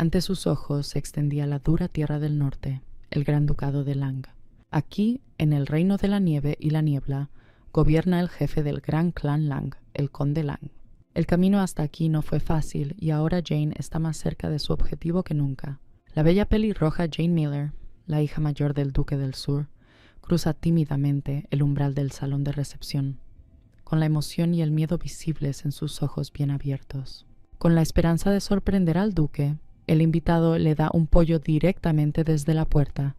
Ante sus ojos se extendía la dura tierra del norte, el Gran Ducado de Lang. Aquí, en el Reino de la Nieve y la Niebla, gobierna el jefe del gran clan Lang, el Conde Lang. El camino hasta aquí no fue fácil y ahora Jane está más cerca de su objetivo que nunca. La bella pelirroja Jane Miller, la hija mayor del Duque del Sur, cruza tímidamente el umbral del salón de recepción, con la emoción y el miedo visibles en sus ojos bien abiertos. Con la esperanza de sorprender al duque, el invitado le da un pollo directamente desde la puerta,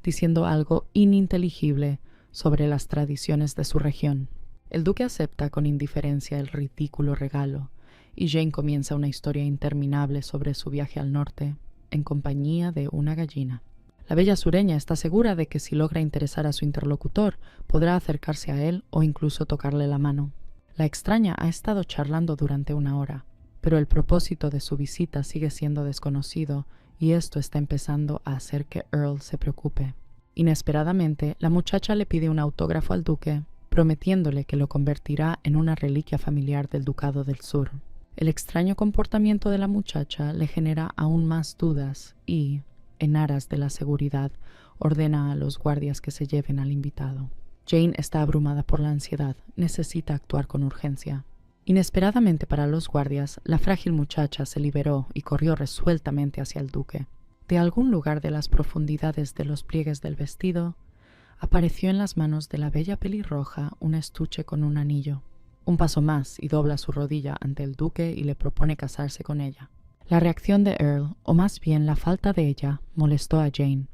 diciendo algo ininteligible sobre las tradiciones de su región. El duque acepta con indiferencia el ridículo regalo, y Jane comienza una historia interminable sobre su viaje al norte, en compañía de una gallina. La bella sureña está segura de que si logra interesar a su interlocutor, podrá acercarse a él o incluso tocarle la mano. La extraña ha estado charlando durante una hora, pero el propósito de su visita sigue siendo desconocido y esto está empezando a hacer que Earl se preocupe. Inesperadamente, la muchacha le pide un autógrafo al duque, prometiéndole que lo convertirá en una reliquia familiar del Ducado del Sur. El extraño comportamiento de la muchacha le genera aún más dudas y, en aras de la seguridad, ordena a los guardias que se lleven al invitado. Jane está abrumada por la ansiedad, necesita actuar con urgencia. Inesperadamente para los guardias, la frágil muchacha se liberó y corrió resueltamente hacia el duque. De algún lugar de las profundidades de los pliegues del vestido, apareció en las manos de la bella pelirroja un estuche con un anillo. Un paso más y dobla su rodilla ante el duque y le propone casarse con ella. La reacción de Earl, o más bien la falta de ella, molestó a Jane.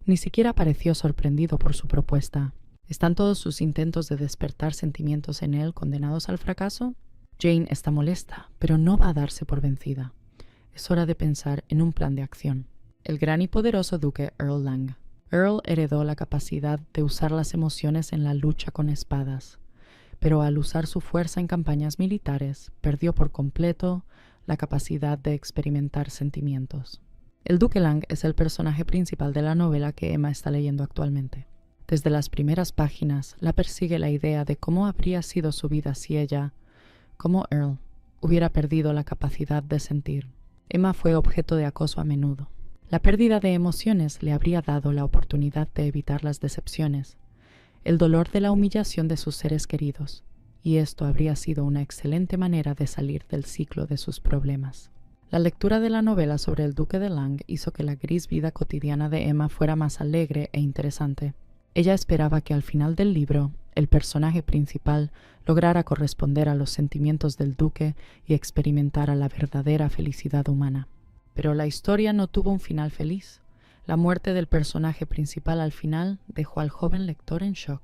Ni siquiera pareció sorprendido por su propuesta. ¿Están todos sus intentos de despertar sentimientos en él condenados al fracaso? Jane está molesta, pero no va a darse por vencida. Es hora de pensar en un plan de acción. El gran y poderoso duque Earl Lang. Earl heredó la capacidad de usar las emociones en la lucha con espadas, pero al usar su fuerza en campañas militares, perdió por completo la capacidad de experimentar sentimientos. El duque Lang es el personaje principal de la novela que Emma está leyendo actualmente. Desde las primeras páginas la persigue la idea de cómo habría sido su vida si ella, como Earl, hubiera perdido la capacidad de sentir. Emma fue objeto de acoso a menudo. La pérdida de emociones le habría dado la oportunidad de evitar las decepciones, el dolor de la humillación de sus seres queridos, y esto habría sido una excelente manera de salir del ciclo de sus problemas. La lectura de la novela sobre el duque de Lang hizo que la gris vida cotidiana de Emma fuera más alegre e interesante. Ella esperaba que al final del libro, el personaje principal lograra corresponder a los sentimientos del duque y experimentara la verdadera felicidad humana. Pero la historia no tuvo un final feliz. La muerte del personaje principal al final dejó al joven lector en shock.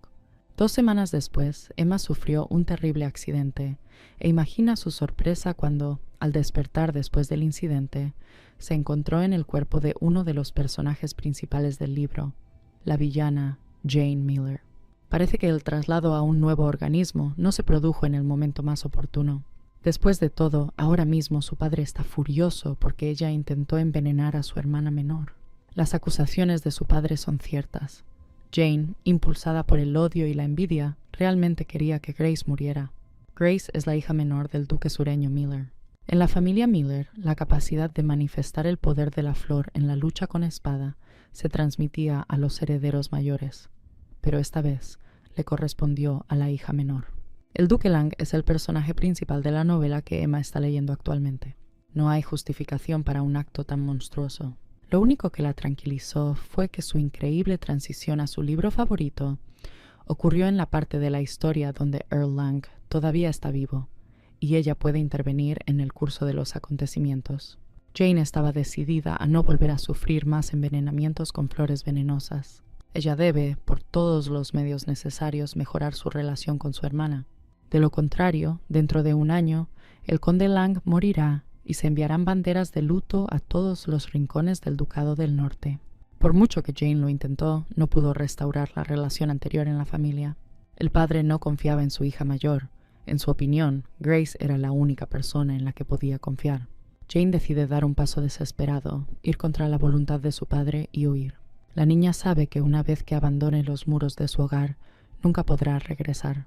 2 semanas después, Emma sufrió un terrible accidente e imagina su sorpresa cuando, al despertar después del incidente, se encontró en el cuerpo de uno de los personajes principales del libro, la villana Jane Miller. Parece que el traslado a un nuevo organismo no se produjo en el momento más oportuno. Después de todo, ahora mismo su padre está furioso porque ella intentó envenenar a su hermana menor. Las acusaciones de su padre son ciertas. Jane, impulsada por el odio y la envidia, realmente quería que Grace muriera. Grace es la hija menor del duque sureño Miller. En la familia Miller, la capacidad de manifestar el poder de la flor en la lucha con espada se transmitía a los herederos mayores, pero esta vez le correspondió a la hija menor. El duque Lang es el personaje principal de la novela que Emma está leyendo actualmente. No hay justificación para un acto tan monstruoso. Lo único que la tranquilizó fue que su increíble transición a su libro favorito ocurrió en la parte de la historia donde Earl Lang todavía está vivo, y ella puede intervenir en el curso de los acontecimientos. Jane estaba decidida a no volver a sufrir más envenenamientos con flores venenosas. Ella debe, por todos los medios necesarios, mejorar su relación con su hermana. De lo contrario, dentro de 1 año, el conde Lang morirá y se enviarán banderas de luto a todos los rincones del Ducado del Norte. Por mucho que Jane lo intentó, no pudo restaurar la relación anterior en la familia. El padre no confiaba en su hija mayor. En su opinión, Grace era la única persona en la que podía confiar. Jane decide dar un paso desesperado, ir contra la voluntad de su padre y huir. La niña sabe que una vez que abandone los muros de su hogar, nunca podrá regresar.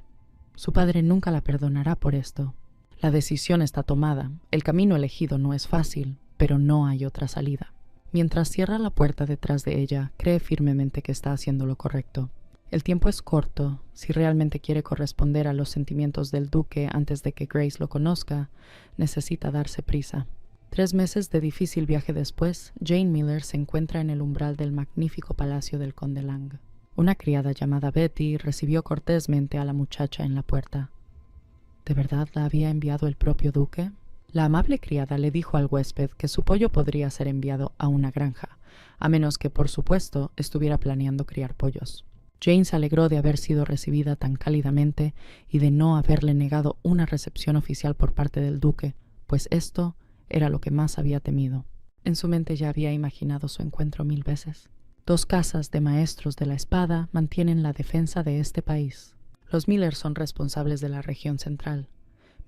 Su padre nunca la perdonará por esto. La decisión está tomada. El camino elegido no es fácil, pero no hay otra salida. Mientras cierra la puerta detrás de ella, cree firmemente que está haciendo lo correcto. El tiempo es corto. Si realmente quiere corresponder a los sentimientos del duque antes de que Grace lo conozca, necesita darse prisa. 3 meses de difícil viaje después, Jane Miller se encuentra en el umbral del magnífico palacio del conde Lang. Una criada llamada Betty recibió cortésmente a la muchacha en la puerta. ¿De verdad la había enviado el propio duque? La amable criada le dijo al huésped que su pollo podría ser enviado a una granja, a menos que, por supuesto, estuviera planeando criar pollos. Jane se alegró de haber sido recibida tan cálidamente y de no haberle negado una recepción oficial por parte del duque, pues esto era lo que más había temido. En su mente ya había imaginado su encuentro 1000 veces. 2 casas de maestros de la espada mantienen la defensa de este país. Los Miller son responsables de la región central,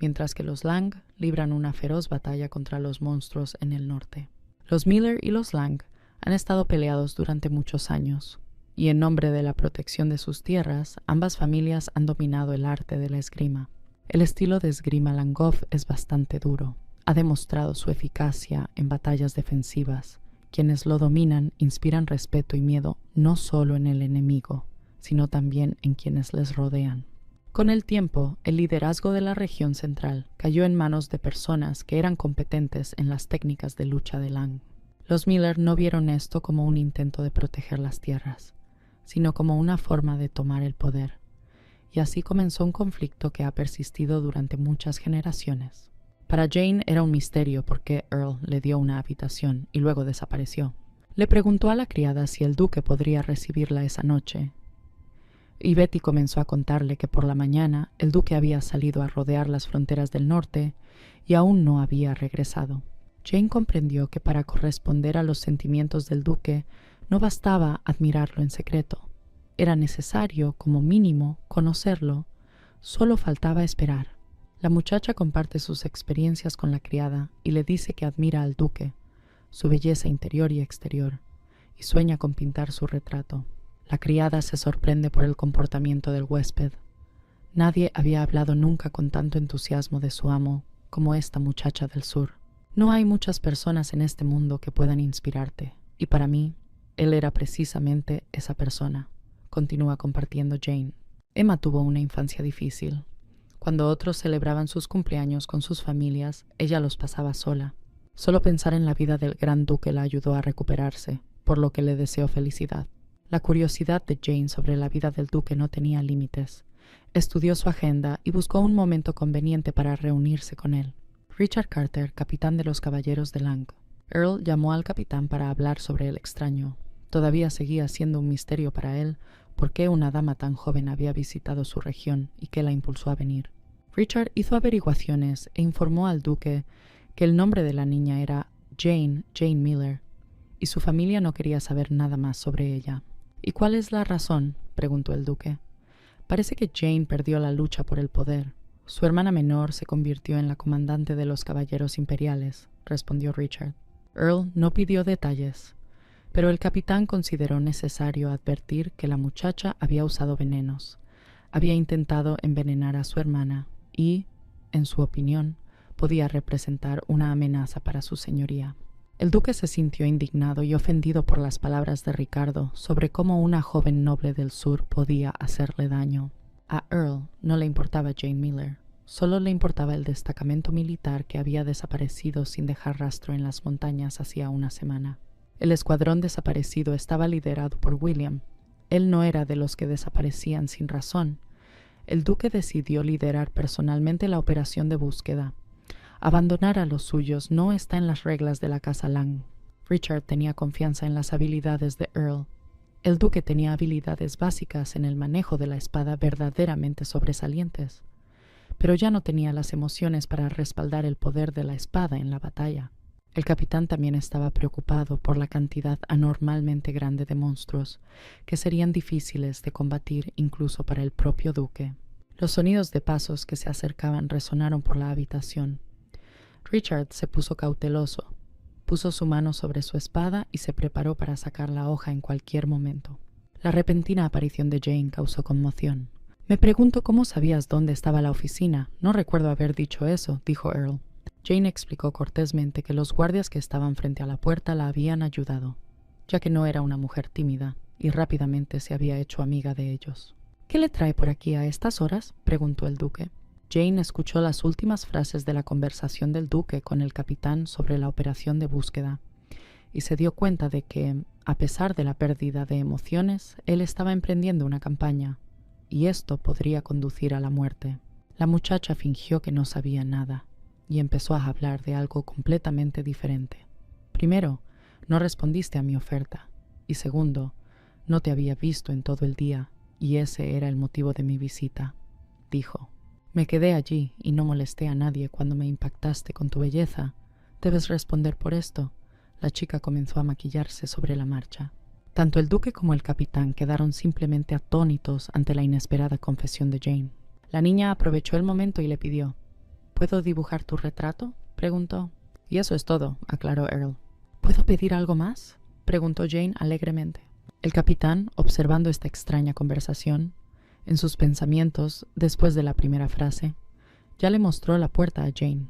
mientras que los Lang libran una feroz batalla contra los monstruos en el norte. Los Miller y los Lang han estado peleados durante muchos años, y en nombre de la protección de sus tierras, ambas familias han dominado el arte de la esgrima. El estilo de esgrima Langhoff es bastante duro. Ha demostrado su eficacia en batallas defensivas. Quienes lo dominan inspiran respeto y miedo no solo en el enemigo, sino también en quienes les rodean. Con el tiempo, el liderazgo de la región central cayó en manos de personas que eran competentes en las técnicas de lucha de Lang. Los Miller no vieron esto como un intento de proteger las tierras, sino como una forma de tomar el poder, y así comenzó un conflicto que ha persistido durante muchas generaciones. Para Jane era un misterio por qué Earl le dio una habitación y luego desapareció. Le preguntó a la criada si el duque podría recibirla esa noche, y Betty comenzó a contarle que por la mañana el duque había salido a rodear las fronteras del norte y aún no había regresado. Jane comprendió que para corresponder a los sentimientos del duque no bastaba admirarlo en secreto. Era necesario, como mínimo, conocerlo. Solo faltaba esperar. La muchacha comparte sus experiencias con la criada y le dice que admira al duque, su belleza interior y exterior, y sueña con pintar su retrato. La criada se sorprende por el comportamiento del huésped. Nadie había hablado nunca con tanto entusiasmo de su amo como esta muchacha del sur. No hay muchas personas en este mundo que puedan inspirarte, y para mí, él era precisamente esa persona, continúa compartiendo Jane. Emma tuvo una infancia difícil. Cuando otros celebraban sus cumpleaños con sus familias, ella los pasaba sola. Solo pensar en la vida del gran duque la ayudó a recuperarse, por lo que le deseo felicidad. La curiosidad de Jane sobre la vida del duque no tenía límites. Estudió su agenda y buscó un momento conveniente para reunirse con él. Richard Carter, capitán de los caballeros de Lang. Earl llamó al capitán para hablar sobre el extraño. Todavía seguía siendo un misterio para él por qué una dama tan joven había visitado su región y qué la impulsó a venir. Richard hizo averiguaciones e informó al duque que el nombre de la niña era Jane Miller, y su familia no quería saber nada más sobre ella. ¿Y cuál es la razón?, preguntó el duque. Parece que Jane perdió la lucha por el poder. Su hermana menor se convirtió en la comandante de los caballeros imperiales, respondió Richard. Earl no pidió detalles, pero el capitán consideró necesario advertir que la muchacha había usado venenos. Había intentado envenenar a su hermana y, en su opinión, podía representar una amenaza para su señoría. El duque se sintió indignado y ofendido por las palabras de Ricardo sobre cómo una joven noble del sur podía hacerle daño. A Earl no le importaba Jane Miller, solo le importaba el destacamento militar que había desaparecido sin dejar rastro en las montañas hacía una semana. El escuadrón desaparecido estaba liderado por William. Él no era de los que desaparecían sin razón. El duque decidió liderar personalmente la operación de búsqueda. Abandonar a los suyos no está en las reglas de la casa Lang. Richard tenía confianza en las habilidades de Earl. El duque tenía habilidades básicas en el manejo de la espada verdaderamente sobresalientes, pero ya no tenía las emociones para respaldar el poder de la espada en la batalla. El capitán también estaba preocupado por la cantidad anormalmente grande de monstruos, que serían difíciles de combatir incluso para el propio duque. Los sonidos de pasos que se acercaban resonaron por la habitación. Richard se puso cauteloso, puso su mano sobre su espada y se preparó para sacar la hoja en cualquier momento. La repentina aparición de Jane causó conmoción. «Me pregunto cómo sabías dónde estaba la oficina. No recuerdo haber dicho eso», dijo Earl. Jane explicó cortésmente que los guardias que estaban frente a la puerta la habían ayudado, ya que no era una mujer tímida, y rápidamente se había hecho amiga de ellos. «¿Qué le trae por aquí a estas horas?», preguntó el duque. Jane escuchó las últimas frases de la conversación del duque con el capitán sobre la operación de búsqueda, y se dio cuenta de que, a pesar de la pérdida de emociones, él estaba emprendiendo una campaña, y esto podría conducir a la muerte. La muchacha fingió que no sabía nada, y empezó a hablar de algo completamente diferente. «Primero, no respondiste a mi oferta, y segundo, no te había visto en todo el día, y ese era el motivo de mi visita», dijo. «Me quedé allí y no molesté a nadie cuando me impactaste con tu belleza. Debes responder por esto». La chica comenzó a maquillarse sobre la marcha. Tanto el duque como el capitán quedaron simplemente atónitos ante la inesperada confesión de Jane. La niña aprovechó el momento y le pidió: «¿Puedo dibujar tu retrato?», preguntó. «Y eso es todo», aclaró Earl. «¿Puedo pedir algo más?», preguntó Jane alegremente. El capitán, observando esta extraña conversación, en sus pensamientos, después de la primera frase, ya le mostró la puerta a Jane,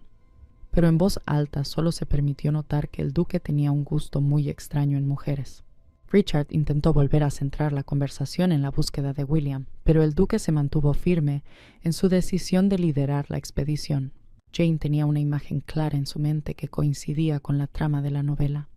pero en voz alta solo se permitió notar que el duque tenía un gusto muy extraño en mujeres. Richard intentó volver a centrar la conversación en la búsqueda de William, pero el duque se mantuvo firme en su decisión de liderar la expedición. Jane tenía una imagen clara en su mente que coincidía con la trama de la novela.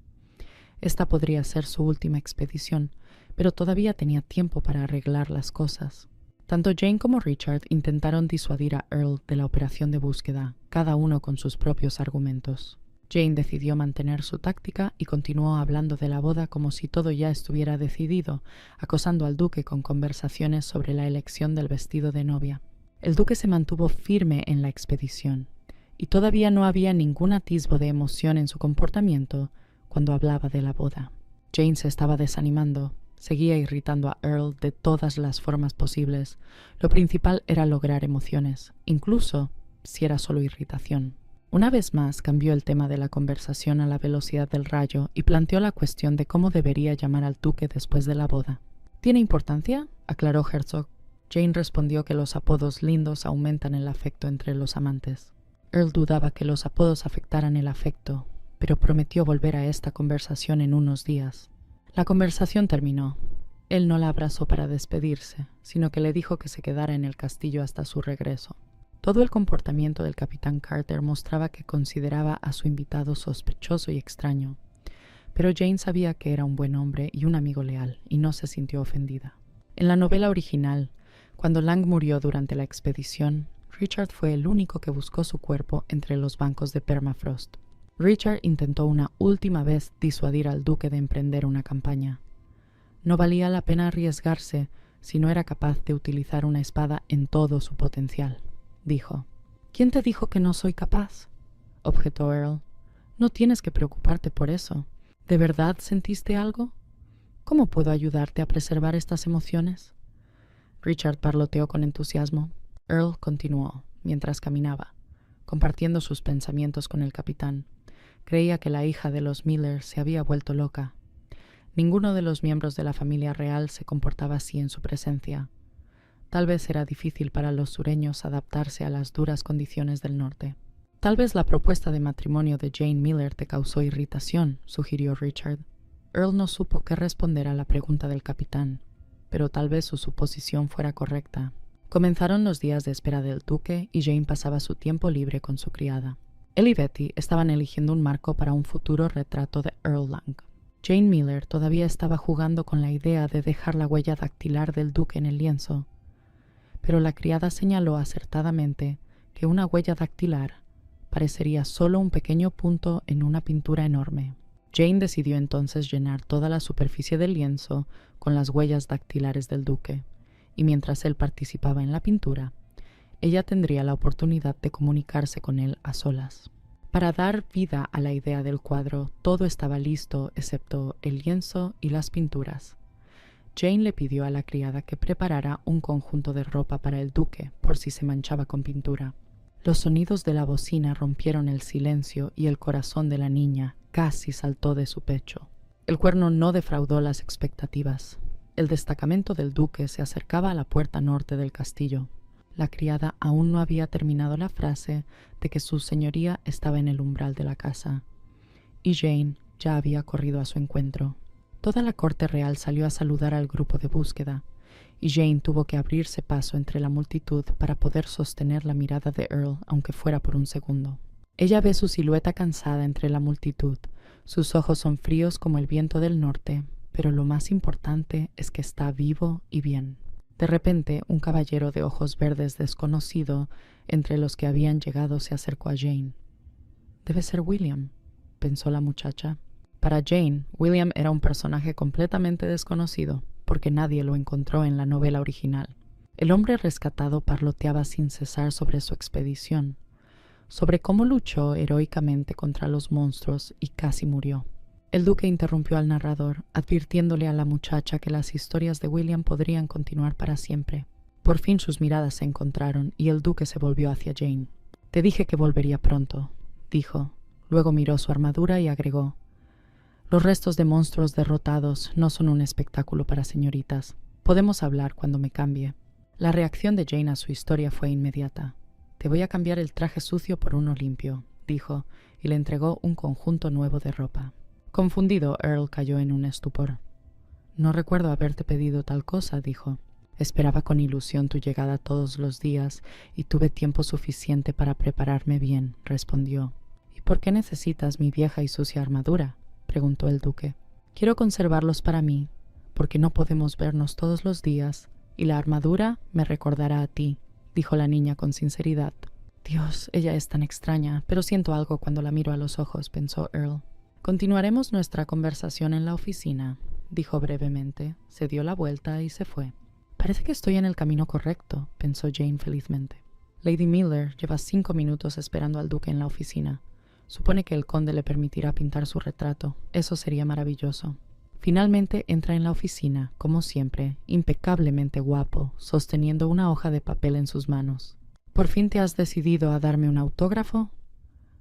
Esta podría ser su última expedición, pero todavía tenía tiempo para arreglar las cosas. Tanto Jane como Richard intentaron disuadir a Earl de la operación de búsqueda, cada uno con sus propios argumentos. Jane decidió mantener su táctica y continuó hablando de la boda como si todo ya estuviera decidido, acosando al duque con conversaciones sobre la elección del vestido de novia. El duque se mantuvo firme en la expedición, y todavía no había ningún atisbo de emoción en su comportamiento cuando hablaba de la boda. Jane se estaba desanimando. Seguía irritando a Earl de todas las formas posibles. Lo principal era lograr emociones, incluso si era solo irritación. Una vez más cambió el tema de la conversación a la velocidad del rayo y planteó la cuestión de cómo debería llamar al duque después de la boda. «¿Tiene importancia?», aclaró Herzog. Jane respondió que los apodos lindos aumentan el afecto entre los amantes. Earl dudaba que los apodos afectaran el afecto, pero prometió volver a esta conversación en unos días. La conversación terminó. Él no la abrazó para despedirse, sino que le dijo que se quedara en el castillo hasta su regreso. Todo el comportamiento del capitán Carter mostraba que consideraba a su invitado sospechoso y extraño, pero Jane sabía que era un buen hombre y un amigo leal, y no se sintió ofendida. En la novela original, cuando Lang murió durante la expedición, Richard fue el único que buscó su cuerpo entre los bancos de permafrost. Richard intentó una última vez disuadir al duque de emprender una campaña. No valía la pena arriesgarse si no era capaz de utilizar una espada en todo su potencial, dijo. «¿Quién te dijo que no soy capaz?», objetó Earl. «No tienes que preocuparte por eso. ¿De verdad sentiste algo? ¿Cómo puedo ayudarte a preservar estas emociones?». Richard parloteó con entusiasmo. Earl continuó, mientras caminaba, compartiendo sus pensamientos con el capitán. Creía que la hija de los Miller se había vuelto loca. Ninguno de los miembros de la familia real se comportaba así en su presencia. Tal vez era difícil para los sureños adaptarse a las duras condiciones del norte. «Tal vez la propuesta de matrimonio de Jane Miller te causó irritación», sugirió Richard. Earl no supo qué responder a la pregunta del capitán, pero tal vez su suposición fuera correcta. Comenzaron los días de espera del duque y Jane pasaba su tiempo libre con su criada. Él y Betty estaban eligiendo un marco para un futuro retrato de Earl Lang. Jane Miller todavía estaba jugando con la idea de dejar la huella dactilar del duque en el lienzo, pero la criada señaló acertadamente que una huella dactilar parecería solo un pequeño punto en una pintura enorme. Jane decidió entonces llenar toda la superficie del lienzo con las huellas dactilares del duque, y mientras él participaba en la pintura, ella tendría la oportunidad de comunicarse con él a solas. Para dar vida a la idea del cuadro, todo estaba listo excepto el lienzo y las pinturas. Jane le pidió a la criada que preparara un conjunto de ropa para el duque por si se manchaba con pintura. Los sonidos de la bocina rompieron el silencio y el corazón de la niña casi saltó de su pecho. El cuerno no defraudó las expectativas. El destacamento del duque se acercaba a la puerta norte del castillo. La criada aún no había terminado la frase de que su señoría estaba en el umbral de la casa, y Jane ya había corrido a su encuentro. Toda la corte real salió a saludar al grupo de búsqueda, y Jane tuvo que abrirse paso entre la multitud para poder sostener la mirada de Earl, aunque fuera por un segundo. Ella ve su silueta cansada entre la multitud. Sus ojos son fríos como el viento del norte, pero lo más importante es que está vivo y bien. De repente, un caballero de ojos verdes desconocido entre los que habían llegado se acercó a Jane. «Debe ser William», pensó la muchacha. Para Jane, William era un personaje completamente desconocido, porque nadie lo encontró en la novela original. El hombre rescatado parloteaba sin cesar sobre su expedición, sobre cómo luchó heroicamente contra los monstruos y casi murió. El duque interrumpió al narrador, advirtiéndole a la muchacha que las historias de William podrían continuar para siempre. Por fin sus miradas se encontraron y el duque se volvió hacia Jane. «Te dije que volvería pronto», dijo. Luego miró su armadura y agregó: «Los restos de monstruos derrotados no son un espectáculo para señoritas. Podemos hablar cuando me cambie». La reacción de Jane a su historia fue inmediata. «Te voy a cambiar el traje sucio por uno limpio», dijo, y le entregó un conjunto nuevo de ropa. Confundido, Earl cayó en un estupor. «No recuerdo haberte pedido tal cosa», dijo. «Esperaba con ilusión tu llegada todos los días y tuve tiempo suficiente para prepararme bien», respondió. «¿Y por qué necesitas mi vieja y sucia armadura?», preguntó el duque. «Quiero conservarlos para mí, porque no podemos vernos todos los días, y la armadura me recordará a ti», dijo la niña con sinceridad. «Dios, ella es tan extraña, pero siento algo cuando la miro a los ojos», pensó Earl. «Continuaremos nuestra conversación en la oficina», dijo brevemente, se dio la vuelta y se fue. «Parece que estoy en el camino correcto», pensó Jane felizmente. Lady Miller lleva 5 minutos esperando al duque en la oficina. Supone que el conde le permitirá pintar su retrato. Eso sería maravilloso. Finalmente entra en la oficina, como siempre, impecablemente guapo, sosteniendo una hoja de papel en sus manos. «¿Por fin te has decidido a darme un autógrafo?»,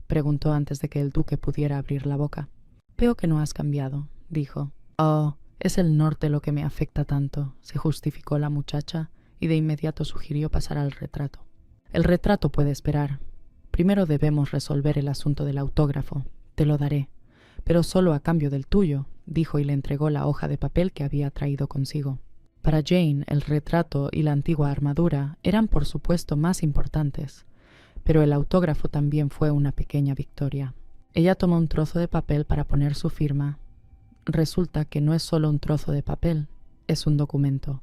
preguntó antes de que el duque pudiera abrir la boca. «Veo que no has cambiado», dijo. «Oh, es el norte lo que me afecta tanto», se justificó la muchacha, y de inmediato sugirió pasar al retrato. «El retrato puede esperar. Primero debemos resolver el asunto del autógrafo. Te lo daré, pero solo a cambio del tuyo», dijo, y le entregó la hoja de papel que había traído consigo. Para Jane, el retrato y la antigua armadura eran por supuesto más importantes, pero el autógrafo también fue una pequeña victoria. Ella tomó un trozo de papel para poner su firma. Resulta que no es solo un trozo de papel, es un documento,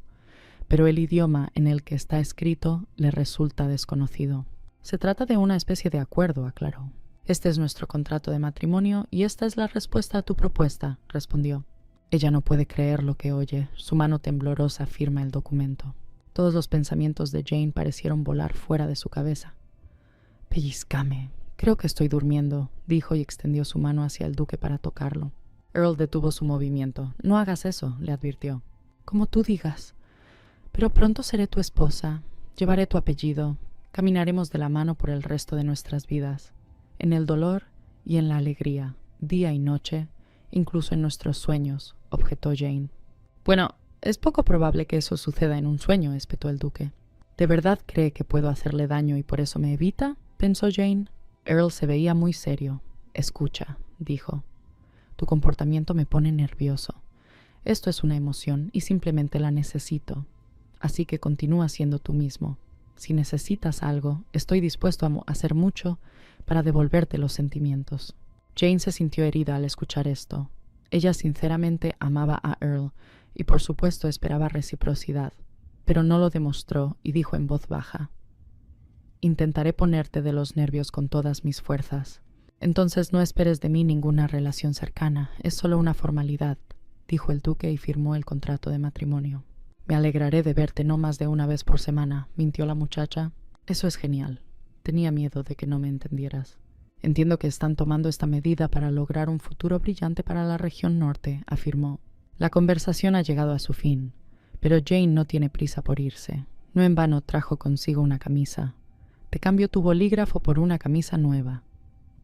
pero el idioma en el que está escrito le resulta desconocido. «Se trata de una especie de acuerdo», aclaró. «Este es nuestro contrato de matrimonio y esta es la respuesta a tu propuesta», respondió. Ella no puede creer lo que oye. Su mano temblorosa firma el documento. Todos los pensamientos de Jane parecieron volar fuera de su cabeza. «Pellizcame. Creo que estoy durmiendo», dijo, y extendió su mano hacia el duque para tocarlo. Earl detuvo su movimiento. «No hagas eso», le advirtió. «Como tú digas. Pero pronto seré tu esposa. Llevaré tu apellido. Caminaremos de la mano por el resto de nuestras vidas, en el dolor y en la alegría, día y noche, incluso en nuestros sueños», objetó Jane. «Bueno, es poco probable que eso suceda en un sueño», espetó el duque. «¿De verdad cree que puedo hacerle daño y por eso me evita?», pensó Jane. Earl se veía muy serio. «Escucha», dijo. «Tu comportamiento me pone nervioso. Esto es una emoción y simplemente la necesito. Así que continúa siendo tú mismo. Si necesitas algo, estoy dispuesto a hacer mucho para devolverte los sentimientos». Jane se sintió herida al escuchar esto. Ella sinceramente amaba a Earl y por supuesto esperaba reciprocidad, pero no lo demostró y dijo en voz baja: «Intentaré ponerte de los nervios con todas mis fuerzas. Entonces no esperes de mí ninguna relación cercana, es solo una formalidad», dijo el duque y firmó el contrato de matrimonio. «Me alegraré de verte no más de una vez por semana», mintió la muchacha. «Eso es genial. Tenía miedo de que no me entendieras». «Entiendo que están tomando esta medida para lograr un futuro brillante para la región norte», afirmó. La conversación ha llegado a su fin, pero Jane no tiene prisa por irse. No en vano trajo consigo una camisa. «Te cambio tu bolígrafo por una camisa nueva»,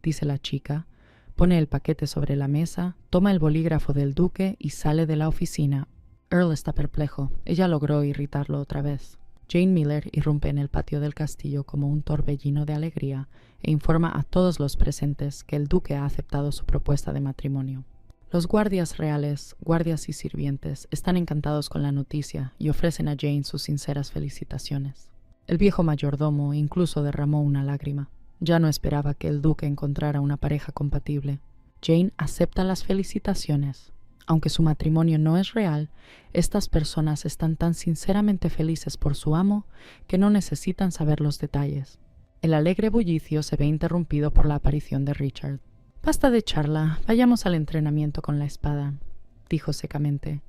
dice la chica, pone el paquete sobre la mesa, toma el bolígrafo del duque y sale de la oficina. Earl está perplejo. Ella logró irritarlo otra vez. Jane Miller irrumpe en el patio del castillo como un torbellino de alegría e informa a todos los presentes que el duque ha aceptado su propuesta de matrimonio. Los guardias reales, guardias y sirvientes están encantados con la noticia y ofrecen a Jane sus sinceras felicitaciones. El viejo mayordomo incluso derramó una lágrima. Ya no esperaba que el duque encontrara una pareja compatible. Jane acepta las felicitaciones. Aunque su matrimonio no es real, estas personas están tan sinceramente felices por su amo que no necesitan saber los detalles. El alegre bullicio se ve interrumpido por la aparición de Richard. «Basta de charla, vayamos al entrenamiento con la espada», dijo secamente.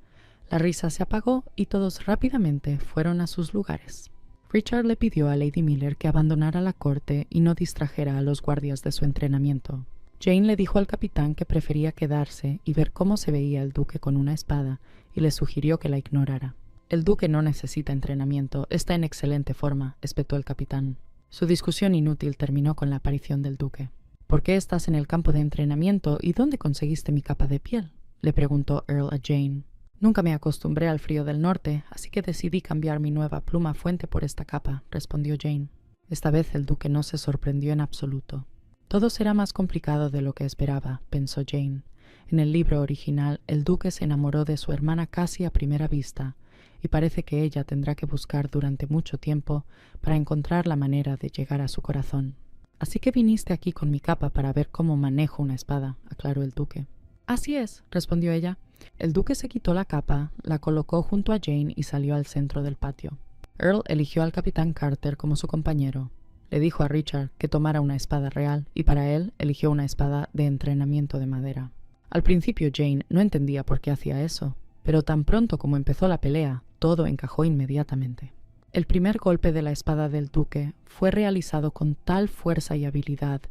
La risa se apagó y todos rápidamente fueron a sus lugares. Richard le pidió a Lady Miller que abandonara la corte y no distrajera a los guardias de su entrenamiento. Jane le dijo al capitán que prefería quedarse y ver cómo se veía el duque con una espada y le sugirió que la ignorara. «El duque no necesita entrenamiento, está en excelente forma», espetó el capitán. Su discusión inútil terminó con la aparición del duque. «¿Por qué estás en el campo de entrenamiento y dónde conseguiste mi capa de piel?», le preguntó Earl a Jane. «Nunca me acostumbré al frío del norte, así que decidí cambiar mi nueva pluma fuente por esta capa», respondió Jane. Esta vez el duque no se sorprendió en absoluto. Todo será más complicado de lo que esperaba, pensó Jane. En el libro original, el duque se enamoró de su hermana casi a primera vista, y parece que ella tendrá que buscar durante mucho tiempo para encontrar la manera de llegar a su corazón. «Así que viniste aquí con mi capa para ver cómo manejo una espada», aclaró el duque. «Así es», respondió ella. El duque se quitó la capa, la colocó junto a Jane y salió al centro del patio. Earl eligió al capitán Carter como su compañero. Le dijo a Richard que tomara una espada real y para él eligió una espada de entrenamiento de madera. Al principio Jane no entendía por qué hacía eso, pero tan pronto como empezó la pelea, todo encajó inmediatamente. El primer golpe de la espada del duque fue realizado con tal fuerza y habilidad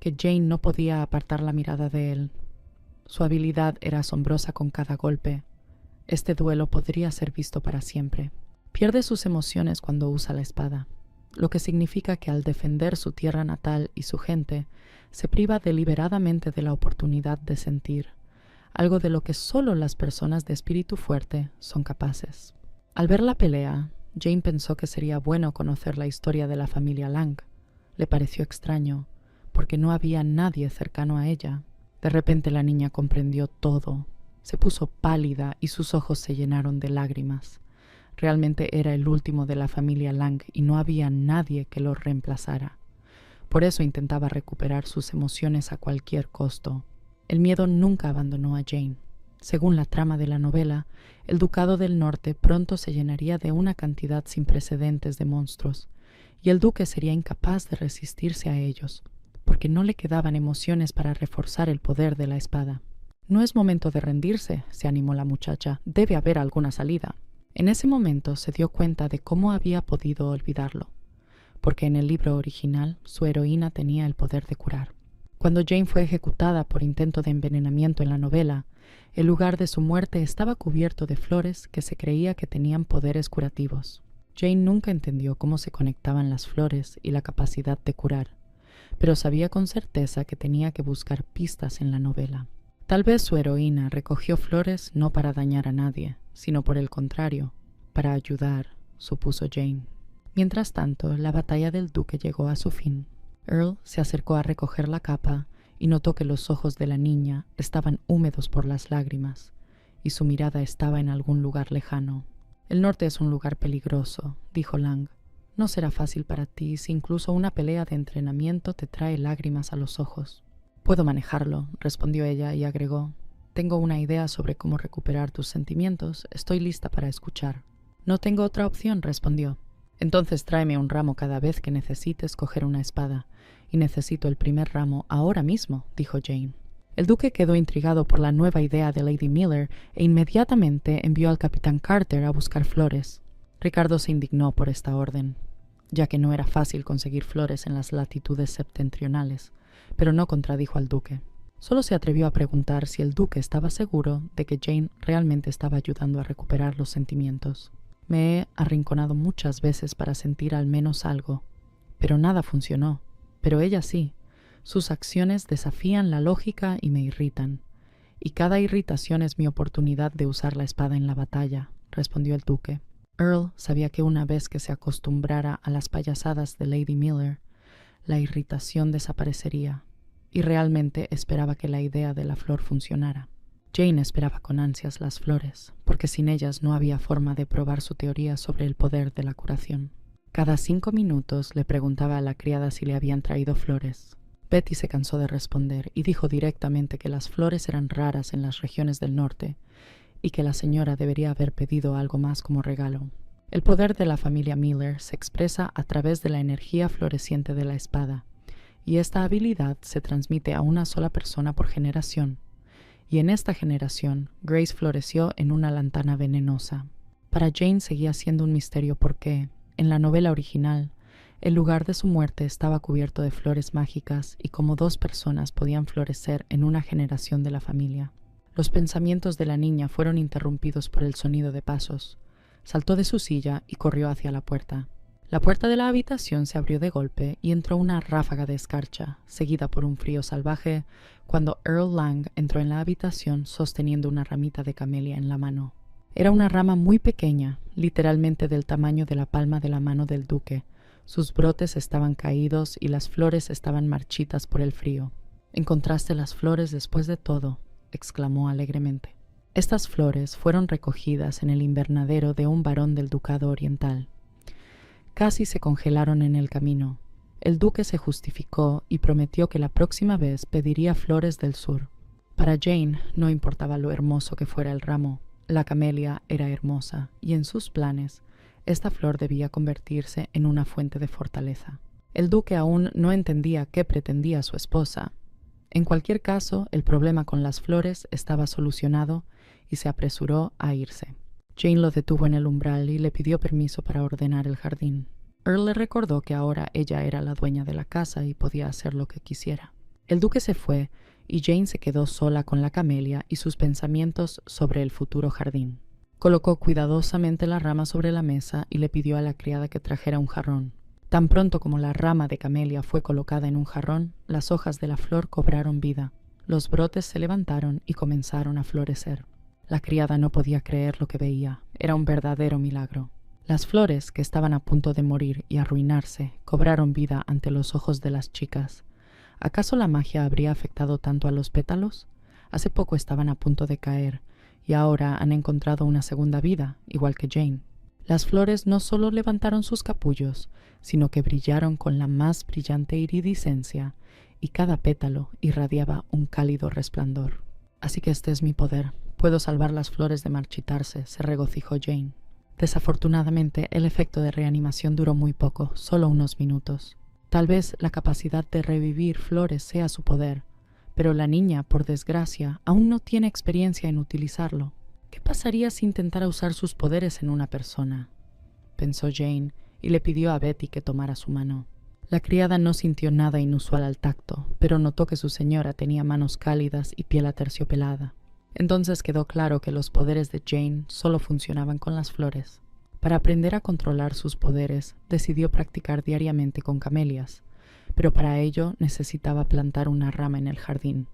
que Jane no podía apartar la mirada de él. Su habilidad era asombrosa con cada golpe. Este duelo podría ser visto para siempre. Pierde sus emociones cuando usa la espada, lo que significa que al defender su tierra natal y su gente, se priva deliberadamente de la oportunidad de sentir, algo de lo que solo las personas de espíritu fuerte son capaces. Al ver la pelea, Jane pensó que sería bueno conocer la historia de la familia Lang. Le pareció extraño, porque no había nadie cercano a ella. De repente la niña comprendió todo. Se puso pálida y sus ojos se llenaron de lágrimas. Realmente era el último de la familia Lang y no había nadie que lo reemplazara. Por eso intentaba recuperar sus emociones a cualquier costo. El miedo nunca abandonó a Jane. Según la trama de la novela, el Ducado del Norte pronto se llenaría de una cantidad sin precedentes de monstruos, y el duque sería incapaz de resistirse a ellos, porque no le quedaban emociones para reforzar el poder de la espada. «No es momento de rendirse», se animó la muchacha. «Debe haber alguna salida». En ese momento se dio cuenta de cómo había podido olvidarlo, porque en el libro original su heroína tenía el poder de curar. Cuando Jane fue ejecutada por intento de envenenamiento en la novela, el lugar de su muerte estaba cubierto de flores que se creía que tenían poderes curativos. Jane nunca entendió cómo se conectaban las flores y la capacidad de curar, pero sabía con certeza que tenía que buscar pistas en la novela. Tal vez su heroína recogió flores no para dañar a nadie, sino por el contrario, para ayudar, supuso Jane. Mientras tanto, la batalla del duque llegó a su fin. Earl se acercó a recoger la capa y notó que los ojos de la niña estaban húmedos por las lágrimas, y su mirada estaba en algún lugar lejano. «El norte es un lugar peligroso», dijo Lang. «No será fácil para ti si incluso una pelea de entrenamiento te trae lágrimas a los ojos». «Puedo manejarlo», respondió ella y agregó. «Tengo una idea sobre cómo recuperar tus sentimientos. Estoy lista para escuchar». «No tengo otra opción», respondió. «Entonces tráeme un ramo cada vez que necesites coger una espada. Y necesito el primer ramo ahora mismo», dijo Jane. El duque quedó intrigado por la nueva idea de Lady Miller e inmediatamente envió al capitán Carter a buscar flores. Ricardo se indignó por esta orden, ya que no era fácil conseguir flores en las latitudes septentrionales, pero no contradijo al duque. Solo se atrevió a preguntar si el duque estaba seguro de que Jane realmente estaba ayudando a recuperar los sentimientos. «Me he arrinconado muchas veces para sentir al menos algo, pero nada funcionó. Pero ella sí. Sus acciones desafían la lógica y me irritan. Y cada irritación es mi oportunidad de usar la espada en la batalla», respondió el duque. Earl sabía que una vez que se acostumbrara a las payasadas de Lady Miller, la irritación desaparecería, y realmente esperaba que la idea de la flor funcionara. Jane esperaba con ansias las flores, porque sin ellas no había forma de probar su teoría sobre el poder de la curación. Cada 5 minutos le preguntaba a la criada si le habían traído flores. Betty se cansó de responder y dijo directamente que las flores eran raras en las regiones del norte y que la señora debería haber pedido algo más como regalo. El poder de la familia Miller se expresa a través de la energía floreciente de la espada, y esta habilidad se transmite a una sola persona por generación. Y en esta generación, Grace floreció en una lantana venenosa. Para Jane seguía siendo un misterio porque, en la novela original, el lugar de su muerte estaba cubierto de flores mágicas y como 2 personas podían florecer en una generación de la familia. Los pensamientos de la niña fueron interrumpidos por el sonido de pasos. Saltó de su silla y corrió hacia la puerta. La puerta de la habitación se abrió de golpe y entró una ráfaga de escarcha, seguida por un frío salvaje, cuando Earl Lang entró en la habitación sosteniendo una ramita de camelia en la mano. Era una rama muy pequeña, literalmente del tamaño de la palma de la mano del duque. Sus brotes estaban caídos y las flores estaban marchitas por el frío. «Encontraste las flores después de todo», exclamó alegremente. Estas flores fueron recogidas en el invernadero de un barón del ducado oriental. Casi se congelaron en el camino. El duque se justificó y prometió que la próxima vez pediría flores del sur. Para Jane no importaba lo hermoso que fuera el ramo. La camelia era hermosa, y en sus planes, esta flor debía convertirse en una fuente de fortaleza. El duque aún no entendía qué pretendía su esposa. En cualquier caso, el problema con las flores estaba solucionado y se apresuró a irse. Jane lo detuvo en el umbral y le pidió permiso para ordenar el jardín. Earl le recordó que ahora ella era la dueña de la casa y podía hacer lo que quisiera. El duque se fue y Jane se quedó sola con la camelia y sus pensamientos sobre el futuro jardín. Colocó cuidadosamente la rama sobre la mesa y le pidió a la criada que trajera un jarrón. Tan pronto como la rama de camelia fue colocada en un jarrón, las hojas de la flor cobraron vida. Los brotes se levantaron y comenzaron a florecer. La criada no podía creer lo que veía. Era un verdadero milagro. Las flores, que estaban a punto de morir y arruinarse, cobraron vida ante los ojos de las chicas. ¿Acaso la magia habría afectado tanto a los pétalos? Hace poco estaban a punto de caer, y ahora han encontrado una segunda vida, igual que Jane. Las flores no solo levantaron sus capullos, sino que brillaron con la más brillante iridiscencia, y cada pétalo irradiaba un cálido resplandor. Así que este es mi poder. Puedo salvar las flores de marchitarse, se regocijó Jane. Desafortunadamente, el efecto de reanimación duró muy poco, solo unos minutos. Tal vez la capacidad de revivir flores sea su poder, pero la niña, por desgracia, aún no tiene experiencia en utilizarlo. ¿Qué pasaría si intentara usar sus poderes en una persona?, pensó Jane, y le pidió a Betty que tomara su mano. La criada no sintió nada inusual al tacto, pero notó que su señora tenía manos cálidas y piel aterciopelada. Entonces quedó claro que los poderes de Jane solo funcionaban con las flores. Para aprender a controlar sus poderes, decidió practicar diariamente con camelias, pero para ello necesitaba plantar una rama en el jardín,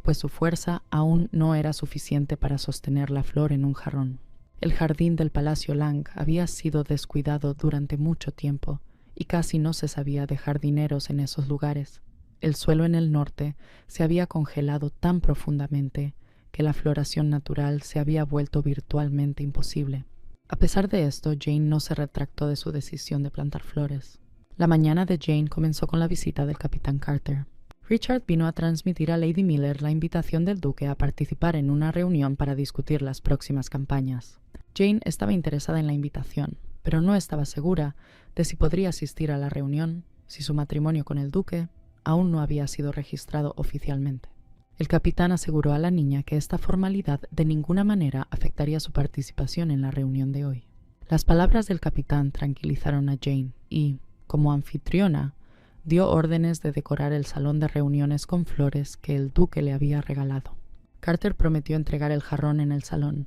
pues su fuerza aún no era suficiente para sostener la flor en un jarrón. El jardín del Palacio Lang había sido descuidado durante mucho tiempo y casi no se sabía de jardineros en esos lugares. El suelo en el norte se había congelado tan profundamente que la floración natural se había vuelto virtualmente imposible. A pesar de esto, Jane no se retractó de su decisión de plantar flores. La mañana de Jane comenzó con la visita del capitán Carter. Richard vino a transmitir a Lady Miller la invitación del duque a participar en una reunión para discutir las próximas campañas. Jane estaba interesada en la invitación, pero no estaba segura de si podría asistir a la reunión, si su matrimonio con el duque aún no había sido registrado oficialmente. El capitán aseguró a la niña que esta formalidad de ninguna manera afectaría su participación en la reunión de hoy. Las palabras del capitán tranquilizaron a Jane y, como anfitriona, dio órdenes de decorar el salón de reuniones con flores que el duque le había regalado. Carter prometió entregar el jarrón en el salón,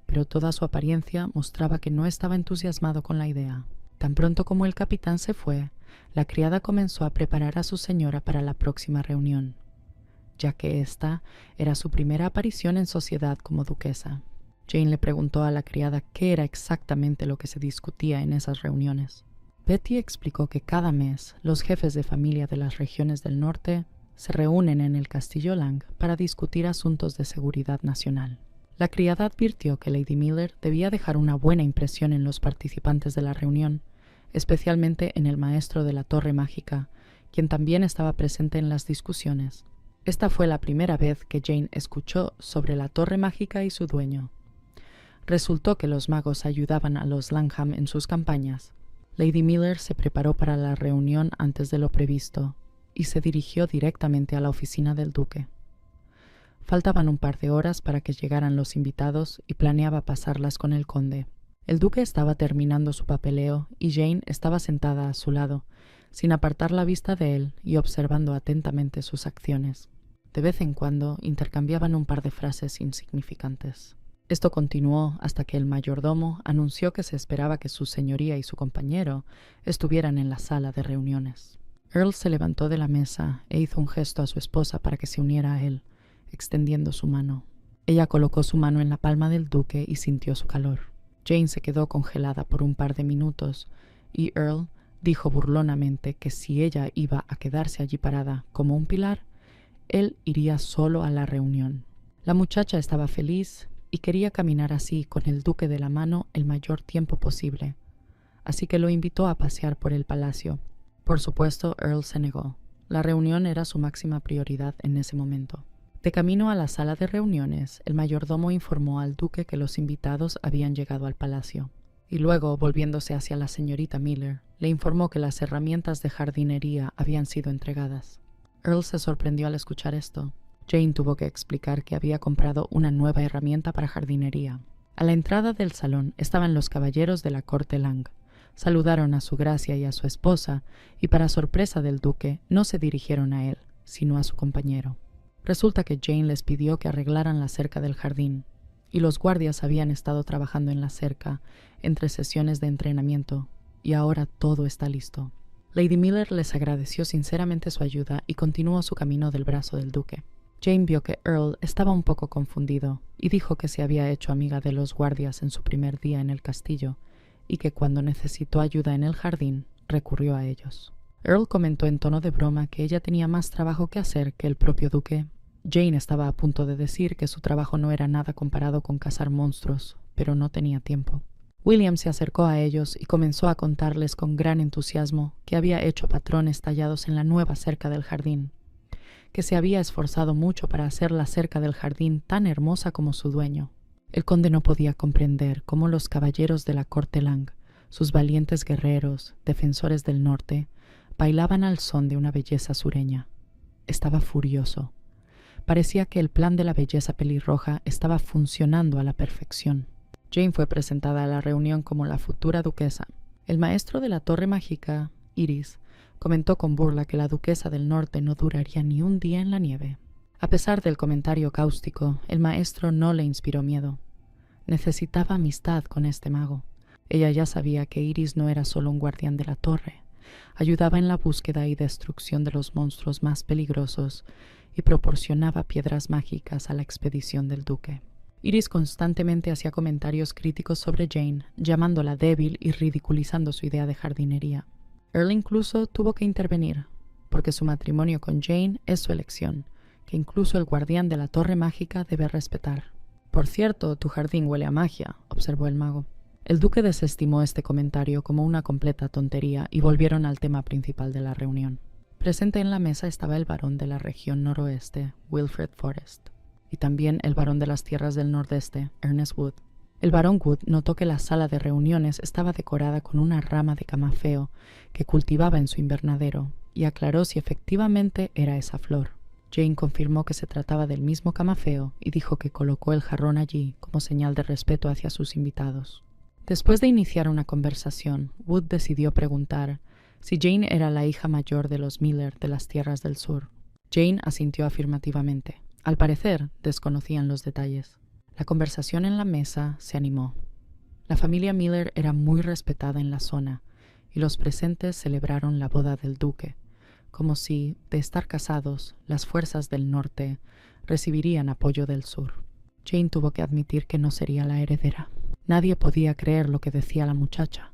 pero toda su apariencia mostraba que no estaba entusiasmado con la idea. Tan pronto como el capitán se fue, la criada comenzó a preparar a su señora para la próxima reunión, ya que esta era su primera aparición en sociedad como duquesa. Jane le preguntó a la criada qué era exactamente lo que se discutía en esas reuniones. Betty explicó que cada mes los jefes de familia de las regiones del norte se reúnen en el Castillo Lang para discutir asuntos de seguridad nacional. La criada advirtió que Lady Miller debía dejar una buena impresión en los participantes de la reunión, especialmente en el maestro de la Torre Mágica, quien también estaba presente en las discusiones. Esta fue la primera vez que Jane escuchó sobre la Torre Mágica y su dueño. Resultó que los magos ayudaban a los Langham en sus campañas. Lady Miller se preparó para la reunión antes de lo previsto y se dirigió directamente a la oficina del duque. Faltaban un par de horas para que llegaran los invitados y planeaba pasarlas con el conde. El duque estaba terminando su papeleo y Jane estaba sentada a su lado, sin apartar la vista de él y observando atentamente sus acciones. De vez en cuando intercambiaban un par de frases insignificantes. Esto continuó hasta que el mayordomo anunció que se esperaba que su señoría y su compañero estuvieran en la sala de reuniones. Earl se levantó de la mesa e hizo un gesto a su esposa para que se uniera a él, extendiendo su mano. Ella colocó su mano en la palma del duque y sintió su calor. Jane se quedó congelada por un par de minutos y Earl dijo burlonamente que si ella iba a quedarse allí parada como un pilar, él iría solo a la reunión. La muchacha estaba feliz y quería caminar así con el duque de la mano el mayor tiempo posible, así que lo invitó a pasear por el palacio. Por supuesto, Earl se negó. La reunión era su máxima prioridad en ese momento. De camino a la sala de reuniones, el mayordomo informó al duque que los invitados habían llegado al palacio, y luego, volviéndose hacia la señorita Miller, le informó que las herramientas de jardinería habían sido entregadas. Earl se sorprendió al escuchar esto. Jane tuvo que explicar que había comprado una nueva herramienta para jardinería. A la entrada del salón estaban los caballeros de la corte Lang. Saludaron a su gracia y a su esposa, y para sorpresa del duque, no se dirigieron a él, sino a su compañero. Resulta que Jane les pidió que arreglaran la cerca del jardín, y los guardias habían estado trabajando en la cerca entre sesiones de entrenamiento, y ahora todo está listo. Lady Miller les agradeció sinceramente su ayuda y continuó su camino del brazo del duque. Jane vio que Earl estaba un poco confundido y dijo que se había hecho amiga de los guardias en su primer día en el castillo y que cuando necesitó ayuda en el jardín recurrió a ellos. Earl comentó en tono de broma que ella tenía más trabajo que hacer que el propio duque. Jane estaba a punto de decir que su trabajo no era nada comparado con cazar monstruos, pero no tenía tiempo. William se acercó a ellos y comenzó a contarles con gran entusiasmo que había hecho patrones tallados en la nueva cerca del jardín, que se había esforzado mucho para hacer la cerca del jardín tan hermosa como su dueño. El conde no podía comprender cómo los caballeros de la corte Lang, sus valientes guerreros, defensores del norte, bailaban al son de una belleza sureña. Estaba furioso. Parecía que el plan de la belleza pelirroja estaba funcionando a la perfección. Jane fue presentada a la reunión como la futura duquesa. El maestro de la Torre Mágica, Iris, comentó con burla que la duquesa del norte no duraría ni un día en la nieve. A pesar del comentario cáustico, el maestro no le inspiró miedo. Necesitaba amistad con este mago. Ella ya sabía que Iris no era solo un guardián de la torre. Ayudaba en la búsqueda y destrucción de los monstruos más peligrosos y proporcionaba piedras mágicas a la expedición del duque. Iris constantemente hacía comentarios críticos sobre Jane, llamándola débil y ridiculizando su idea de jardinería. Earl incluso tuvo que intervenir, porque su matrimonio con Jane es su elección, que incluso el guardián de la Torre Mágica debe respetar. «Por cierto, tu jardín huele a magia», observó el mago. El duque desestimó este comentario como una completa tontería y volvieron al tema principal de la reunión. Presente en la mesa estaba el barón de la región noroeste, Wilfred Forrest, y también el barón de las tierras del nordeste, Ernest Wood. El barón Wood notó que la sala de reuniones estaba decorada con una rama de camafeo que cultivaba en su invernadero y aclaró si efectivamente era esa flor. Jane confirmó que se trataba del mismo camafeo y dijo que colocó el jarrón allí como señal de respeto hacia sus invitados. Después de iniciar una conversación, Wood decidió preguntar si Jane era la hija mayor de los Miller de las tierras del sur. Jane asintió afirmativamente. Al parecer, desconocían los detalles. La conversación en la mesa se animó. La familia Miller era muy respetada en la zona y los presentes celebraron la boda del duque, como si, de estar casados, las fuerzas del norte recibirían apoyo del sur. Jane tuvo que admitir que no sería la heredera. Nadie podía creer lo que decía la muchacha.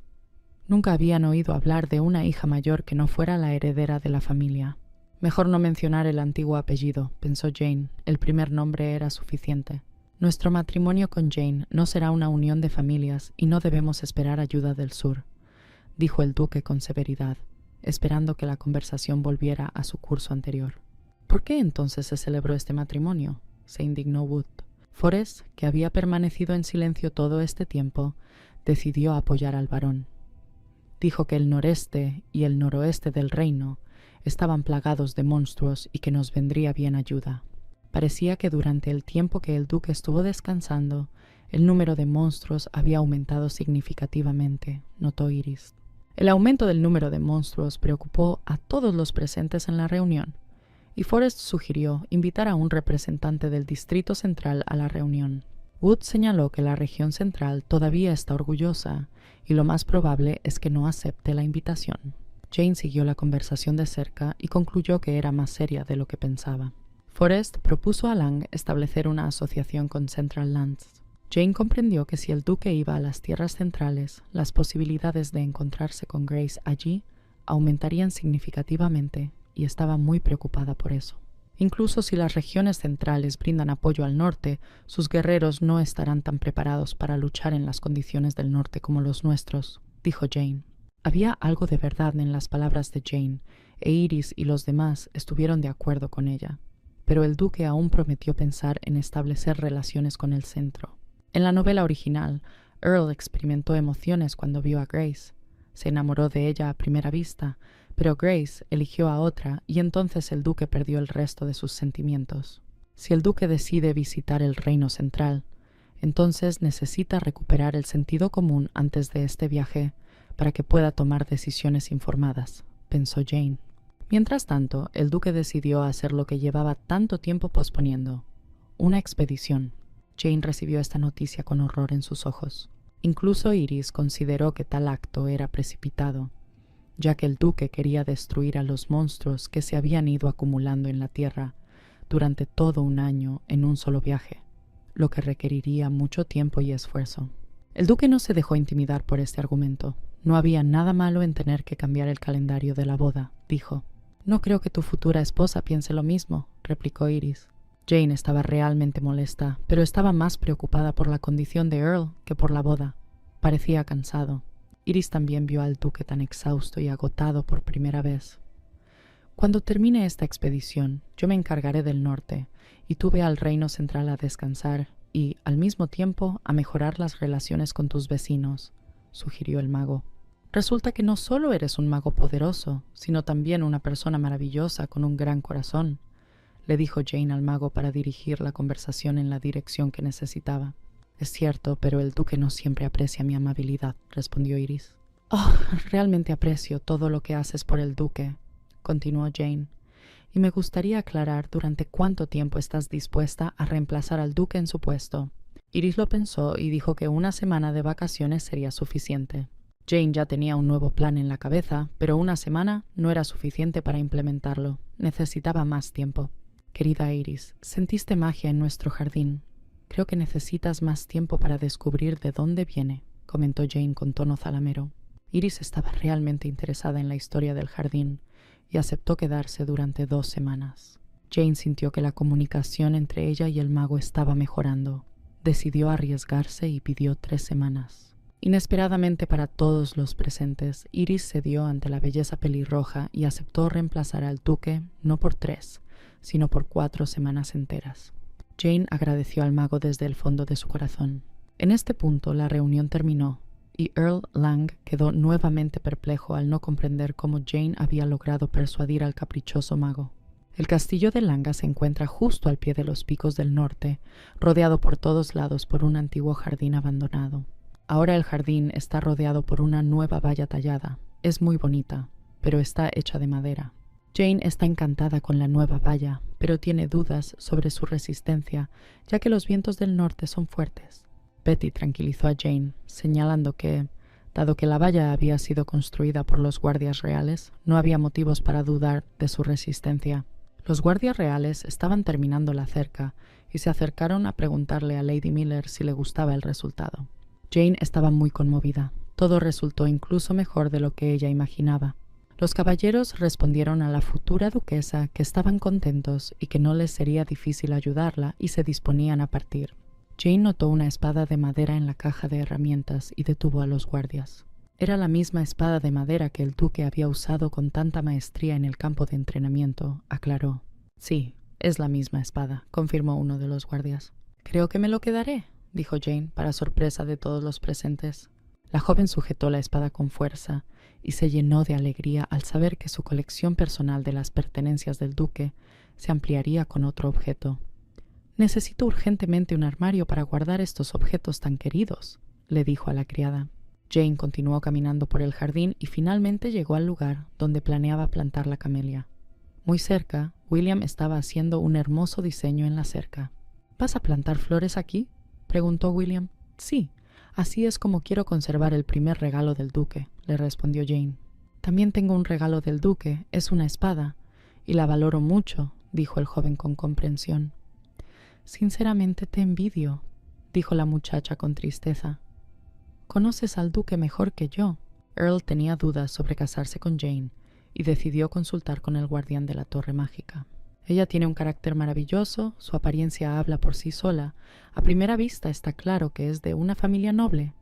Nunca habían oído hablar de una hija mayor que no fuera la heredera de la familia. Mejor no mencionar el antiguo apellido, pensó Jane. El primer nombre era suficiente. Nuestro matrimonio con Jane no será una unión de familias y no debemos esperar ayuda del sur, dijo el duque con severidad, esperando que la conversación volviera a su curso anterior. ¿Por qué entonces se celebró este matrimonio?, se indignó Wood. Forrest, que había permanecido en silencio todo este tiempo, decidió apoyar al varón. Dijo que el noreste y el noroeste del reino estaban plagados de monstruos y que nos vendría bien ayuda. Parecía que durante el tiempo que el duque estuvo descansando, el número de monstruos había aumentado significativamente, notó Iris. El aumento del número de monstruos preocupó a todos los presentes en la reunión, y Forrest sugirió invitar a un representante del Distrito Central a la reunión. Wood señaló que la región central todavía está orgullosa y lo más probable es que no acepte la invitación. Jane siguió la conversación de cerca y concluyó que era más seria de lo que pensaba. Forrest propuso a Lang establecer una asociación con Central Lands. Jane comprendió que si el duque iba a las tierras centrales, las posibilidades de encontrarse con Grace allí aumentarían significativamente y estaba muy preocupada por eso. Incluso si las regiones centrales brindan apoyo al norte, sus guerreros no estarán tan preparados para luchar en las condiciones del norte como los nuestros, dijo Jane. Había algo de verdad en las palabras de Jane, e Iris y los demás estuvieron de acuerdo con ella. Pero el duque aún prometió pensar en establecer relaciones con el centro. En la novela original, Earl experimentó emociones cuando vio a Grace. Se enamoró de ella a primera vista, pero Grace eligió a otra y entonces el duque perdió el resto de sus sentimientos. Si el duque decide visitar el reino central, entonces necesita recuperar el sentido común antes de este viaje para que pueda tomar decisiones informadas, pensó Jane. Mientras tanto, el duque decidió hacer lo que llevaba tanto tiempo posponiendo: una expedición. Jane recibió esta noticia con horror en sus ojos. Incluso Iris consideró que tal acto era precipitado, ya que el duque quería destruir a los monstruos que se habían ido acumulando en la tierra durante todo un año en un solo viaje, lo que requeriría mucho tiempo y esfuerzo. El duque no se dejó intimidar por este argumento. No había nada malo en tener que cambiar el calendario de la boda, dijo. No creo que tu futura esposa piense lo mismo, replicó Iris. Jane estaba realmente molesta, pero estaba más preocupada por la condición de Earl que por la boda. Parecía cansado. Iris también vio al duque tan exhausto y agotado por primera vez. Cuando termine esta expedición, yo me encargaré del norte, y tú ve al reino central a descansar y, al mismo tiempo, a mejorar las relaciones con tus vecinos, sugirió el mago. Resulta que no solo eres un mago poderoso, sino también una persona maravillosa con un gran corazón, le dijo Jane al mago para dirigir la conversación en la dirección que necesitaba. Es cierto, pero el duque no siempre aprecia mi amabilidad, respondió Iris. Oh, realmente aprecio todo lo que haces por el duque, continuó Jane, y me gustaría aclarar durante cuánto tiempo estás dispuesta a reemplazar al duque en su puesto. Iris lo pensó y dijo que una semana de vacaciones sería suficiente. Jane ya tenía un nuevo plan en la cabeza, pero una semana no era suficiente para implementarlo. Necesitaba más tiempo. Querida Iris, sentiste magia en nuestro jardín. Creo que necesitas más tiempo para descubrir de dónde viene, comentó Jane con tono zalamero. Iris estaba realmente interesada en la historia del jardín y aceptó quedarse durante 2 semanas. Jane sintió que la comunicación entre ella y el mago estaba mejorando. Decidió arriesgarse y pidió 3 semanas. Inesperadamente para todos los presentes, Iris cedió ante la belleza pelirroja y aceptó reemplazar al duque no por 3, sino por 4 semanas enteras. Jane agradeció al mago desde el fondo de su corazón. En este punto la reunión terminó, y Earl Lang quedó nuevamente perplejo al no comprender cómo Jane había logrado persuadir al caprichoso mago. El castillo de Langa se encuentra justo al pie de los picos del norte, rodeado por todos lados por un antiguo jardín abandonado. Ahora el jardín está rodeado por una nueva valla tallada. Es muy bonita, pero está hecha de madera. Jane está encantada con la nueva valla, pero tiene dudas sobre su resistencia, ya que los vientos del norte son fuertes. Betty tranquilizó a Jane, señalando que, dado que la valla había sido construida por los guardias reales, no había motivos para dudar de su resistencia. Los guardias reales estaban terminando la cerca, y se acercaron a preguntarle a Lady Miller si le gustaba el resultado. Jane estaba muy conmovida. Todo resultó incluso mejor de lo que ella imaginaba. Los caballeros respondieron a la futura duquesa que estaban contentos y que no les sería difícil ayudarla y se disponían a partir. Jane notó una espada de madera en la caja de herramientas y detuvo a los guardias. Era la misma espada de madera que el duque había usado con tanta maestría en el campo de entrenamiento, aclaró. Sí, es la misma espada, confirmó uno de los guardias. Creo que me lo quedaré, dijo Jane, para sorpresa de todos los presentes. La joven sujetó la espada con fuerza y se llenó de alegría al saber que su colección personal de las pertenencias del duque se ampliaría con otro objeto. Necesito urgentemente un armario para guardar estos objetos tan queridos, le dijo a la criada. Jane continuó caminando por el jardín y finalmente llegó al lugar donde planeaba plantar la camelia. Muy cerca, William estaba haciendo un hermoso diseño en la cerca. ¿Vas a plantar flores aquí?, preguntó William. Sí. Así es como quiero conservar el primer regalo del duque, le respondió Jane. También tengo un regalo del duque, es una espada, y la valoro mucho, dijo el joven con comprensión. Sinceramente te envidio, dijo la muchacha con tristeza. Conoces al duque mejor que yo. Earl tenía dudas sobre casarse con Jane y decidió consultar con el guardián de la torre mágica. Ella tiene un carácter maravilloso, su apariencia habla por sí sola. A primera vista está claro que es de una familia noble,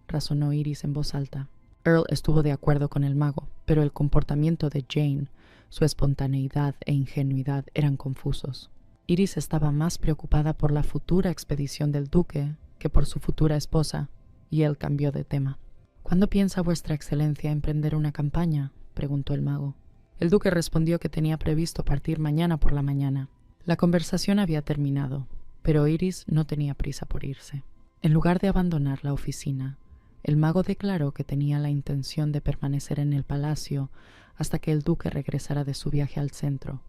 razonó Iris en voz alta. Earl estuvo de acuerdo con el mago, pero el comportamiento de Jane, su espontaneidad e ingenuidad eran confusos. Iris estaba más preocupada por la futura expedición del duque que por su futura esposa, y él cambió de tema. ¿Cuándo piensa vuestra excelencia emprender una campaña?, preguntó el mago. El duque respondió que tenía previsto partir mañana por la mañana. La conversación había terminado, pero Iris no tenía prisa por irse. En lugar de abandonar la oficina, el mago declaró que tenía la intención de permanecer en el palacio hasta que el duque regresara de su viaje al centro,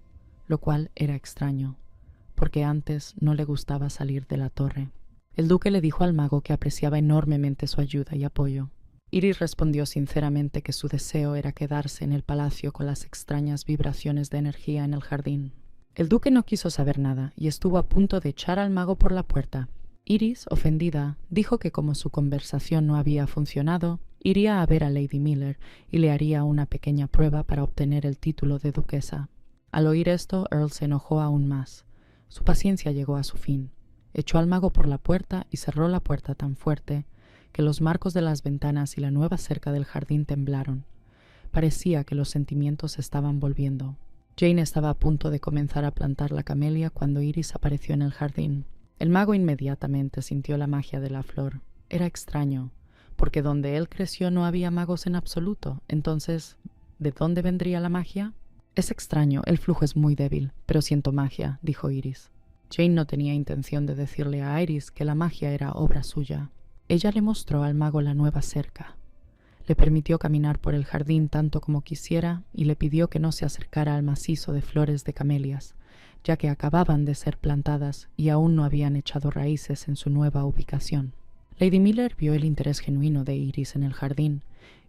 lo cual era extraño, porque antes no le gustaba salir de la torre. El duque le dijo al mago que apreciaba enormemente su ayuda y apoyo. Iris respondió sinceramente que su deseo era quedarse en el palacio con las extrañas vibraciones de energía en el jardín. El duque no quiso saber nada y estuvo a punto de echar al mago por la puerta. Iris, ofendida, dijo que como su conversación no había funcionado, iría a ver a Lady Miller y le haría una pequeña prueba para obtener el título de duquesa. Al oír esto, Earl se enojó aún más. Su paciencia llegó a su fin. Echó al mago por la puerta y cerró la puerta tan fuerte que los marcos de las ventanas y la nueva cerca del jardín temblaron. Parecía que los sentimientos estaban volviendo. Jane estaba a punto de comenzar a plantar la camelia cuando Iris apareció en el jardín. El mago inmediatamente sintió la magia de la flor. Era extraño, porque donde él creció no había magos en absoluto. Entonces, ¿de dónde vendría la magia? Es extraño, el flujo es muy débil, pero siento magia, dijo Iris. Jane no tenía intención de decirle a Iris que la magia era obra suya. Ella le mostró al mago la nueva cerca. Le permitió caminar por el jardín tanto como quisiera y le pidió que no se acercara al macizo de flores de camelias, ya que acababan de ser plantadas y aún no habían echado raíces en su nueva ubicación. Lady Miller vio el interés genuino de Iris en el jardín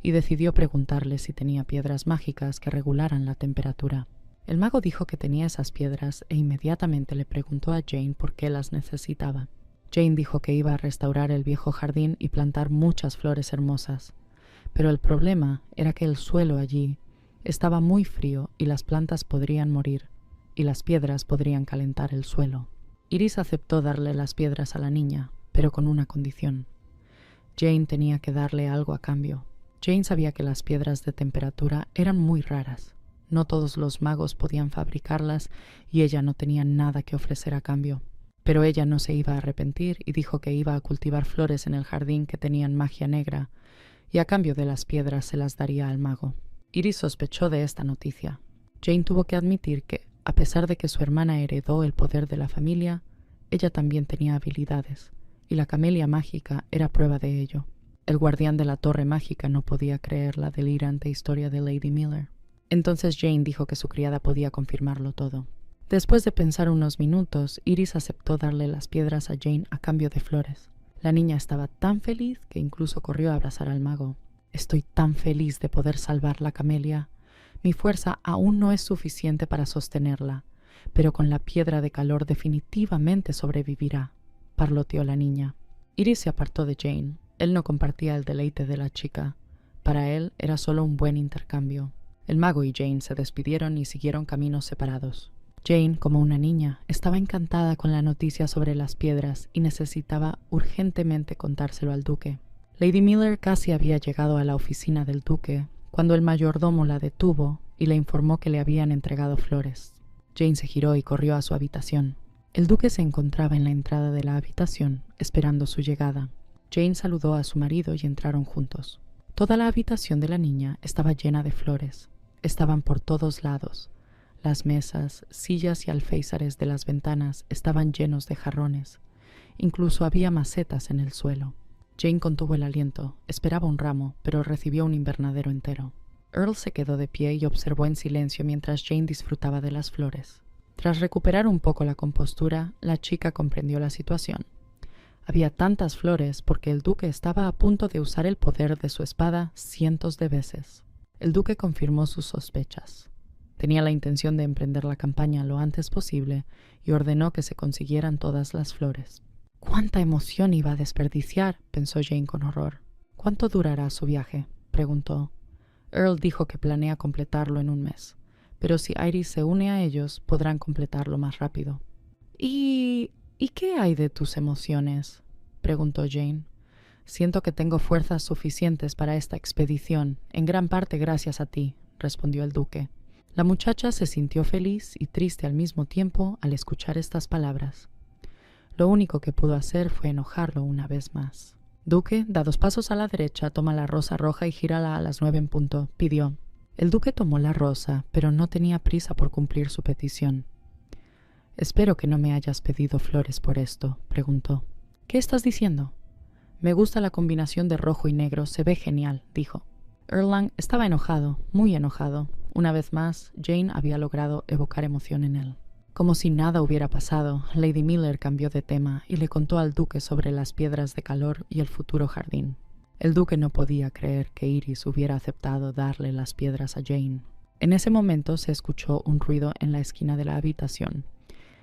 y decidió preguntarle si tenía piedras mágicas que regularan la temperatura. El mago dijo que tenía esas piedras e inmediatamente le preguntó a Jane por qué las necesitaba. Jane dijo que iba a restaurar el viejo jardín y plantar muchas flores hermosas, pero el problema era que el suelo allí estaba muy frío y las plantas podrían morir, y las piedras podrían calentar el suelo. Iris aceptó darle las piedras a la niña, pero con una condición. Jane tenía que darle algo a cambio. Jane sabía que las piedras de temperatura eran muy raras. No todos los magos podían fabricarlas y ella no tenía nada que ofrecer a cambio. Pero ella no se iba a arrepentir y dijo que iba a cultivar flores en el jardín que tenían magia negra, y a cambio de las piedras se las daría al mago. Iris sospechó de esta noticia. Jane tuvo que admitir que, a pesar de que su hermana heredó el poder de la familia, ella también tenía habilidades, y la camelia mágica era prueba de ello. El guardián de la torre mágica no podía creer la delirante historia de Lady Miller. Entonces Jane dijo que su criada podía confirmarlo todo. Después de pensar unos minutos, Iris aceptó darle las piedras a Jane a cambio de flores. La niña estaba tan feliz que incluso corrió a abrazar al mago. «Estoy tan feliz de poder salvar la camelia. Mi fuerza aún no es suficiente para sostenerla, pero con la piedra de calor definitivamente sobrevivirá, parloteó la niña. Iris se apartó de Jane. Él no compartía el deleite de la chica. Para él era solo un buen intercambio. El mago y Jane se despidieron y siguieron caminos separados. Jane, como una niña, estaba encantada con la noticia sobre las piedras y necesitaba urgentemente contárselo al duque. Lady Miller casi había llegado a la oficina del duque cuando el mayordomo la detuvo y le informó que le habían entregado flores. Jane se giró y corrió a su habitación. El duque se encontraba en la entrada de la habitación, esperando su llegada. Jane saludó a su marido y entraron juntos. Toda la habitación de la niña estaba llena de flores. Estaban por todos lados. Las mesas, sillas y alféizares de las ventanas estaban llenos de jarrones. Incluso había macetas en el suelo. Jane contuvo el aliento. Esperaba un ramo, pero recibió un invernadero entero. Earl se quedó de pie y observó en silencio mientras Jane disfrutaba de las flores. Tras recuperar un poco la compostura, la chica comprendió la situación. Había tantas flores porque el duque estaba a punto de usar el poder de su espada cientos de veces. El duque confirmó sus sospechas. Tenía la intención de emprender la campaña lo antes posible y ordenó que se consiguieran todas las flores. «¿Cuánta emoción iba a desperdiciar?», pensó Jane con horror. «¿Cuánto durará su viaje?», preguntó. Earl dijo que planea completarlo en un mes, pero si Iris se une a ellos, podrán completarlo más rápido. ¿Y qué hay de tus emociones?», preguntó Jane. «Siento que tengo fuerzas suficientes para esta expedición, en gran parte gracias a ti», respondió el duque. La muchacha se sintió feliz y triste al mismo tiempo al escuchar estas palabras. Lo único que pudo hacer fue enojarlo una vez más. «Duque, da 2 pasos a la derecha, toma la rosa roja y gírala a las 9 en punto», pidió. El duque tomó la rosa, pero no tenía prisa por cumplir su petición. «Espero que no me hayas pedido flores por esto», preguntó. «¿Qué estás diciendo?» «Me gusta la combinación de rojo y negro, se ve genial», dijo. Earl Lang estaba enojado, muy enojado. Una vez más, Jane había logrado evocar emoción en él. Como si nada hubiera pasado, Lady Miller cambió de tema y le contó al duque sobre las piedras de calor y el futuro jardín. El duque no podía creer que Iris hubiera aceptado darle las piedras a Jane. En ese momento se escuchó un ruido en la esquina de la habitación.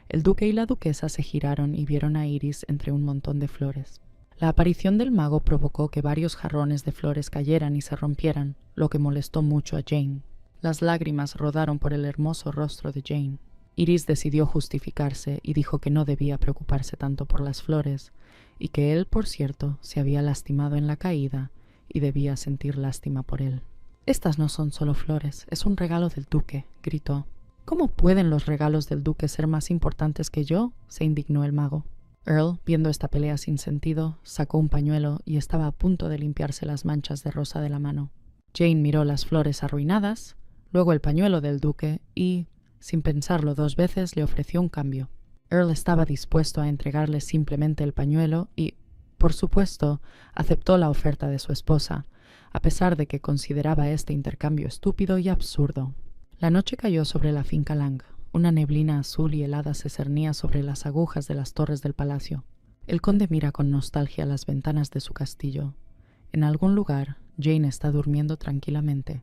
El duque y la duquesa se giraron y vieron a Iris entre un montón de flores. La aparición del mago provocó que varios jarrones de flores cayeran y se rompieran, lo que molestó mucho a Jane. Las lágrimas rodaron por el hermoso rostro de Jane. Iris decidió justificarse y dijo que no debía preocuparse tanto por las flores, y que él, por cierto, se había lastimado en la caída y debía sentir lástima por él. «Estas no son solo flores, es un regalo del duque», gritó. «¿Cómo pueden los regalos del duque ser más importantes que yo?», se indignó el mago. Earl, viendo esta pelea sin sentido, sacó un pañuelo y estaba a punto de limpiarse las manchas de rosa de la mano. Jane miró las flores arruinadas, luego el pañuelo del duque y, sin pensarlo 2 veces, le ofreció un cambio. Earl estaba dispuesto a entregarle simplemente el pañuelo y, por supuesto, aceptó la oferta de su esposa, a pesar de que consideraba este intercambio estúpido y absurdo. La noche cayó sobre la finca Lang. Una neblina azul y helada se cernía sobre las agujas de las torres del palacio. El conde mira con nostalgia las ventanas de su castillo. En algún lugar, Jane está durmiendo tranquilamente.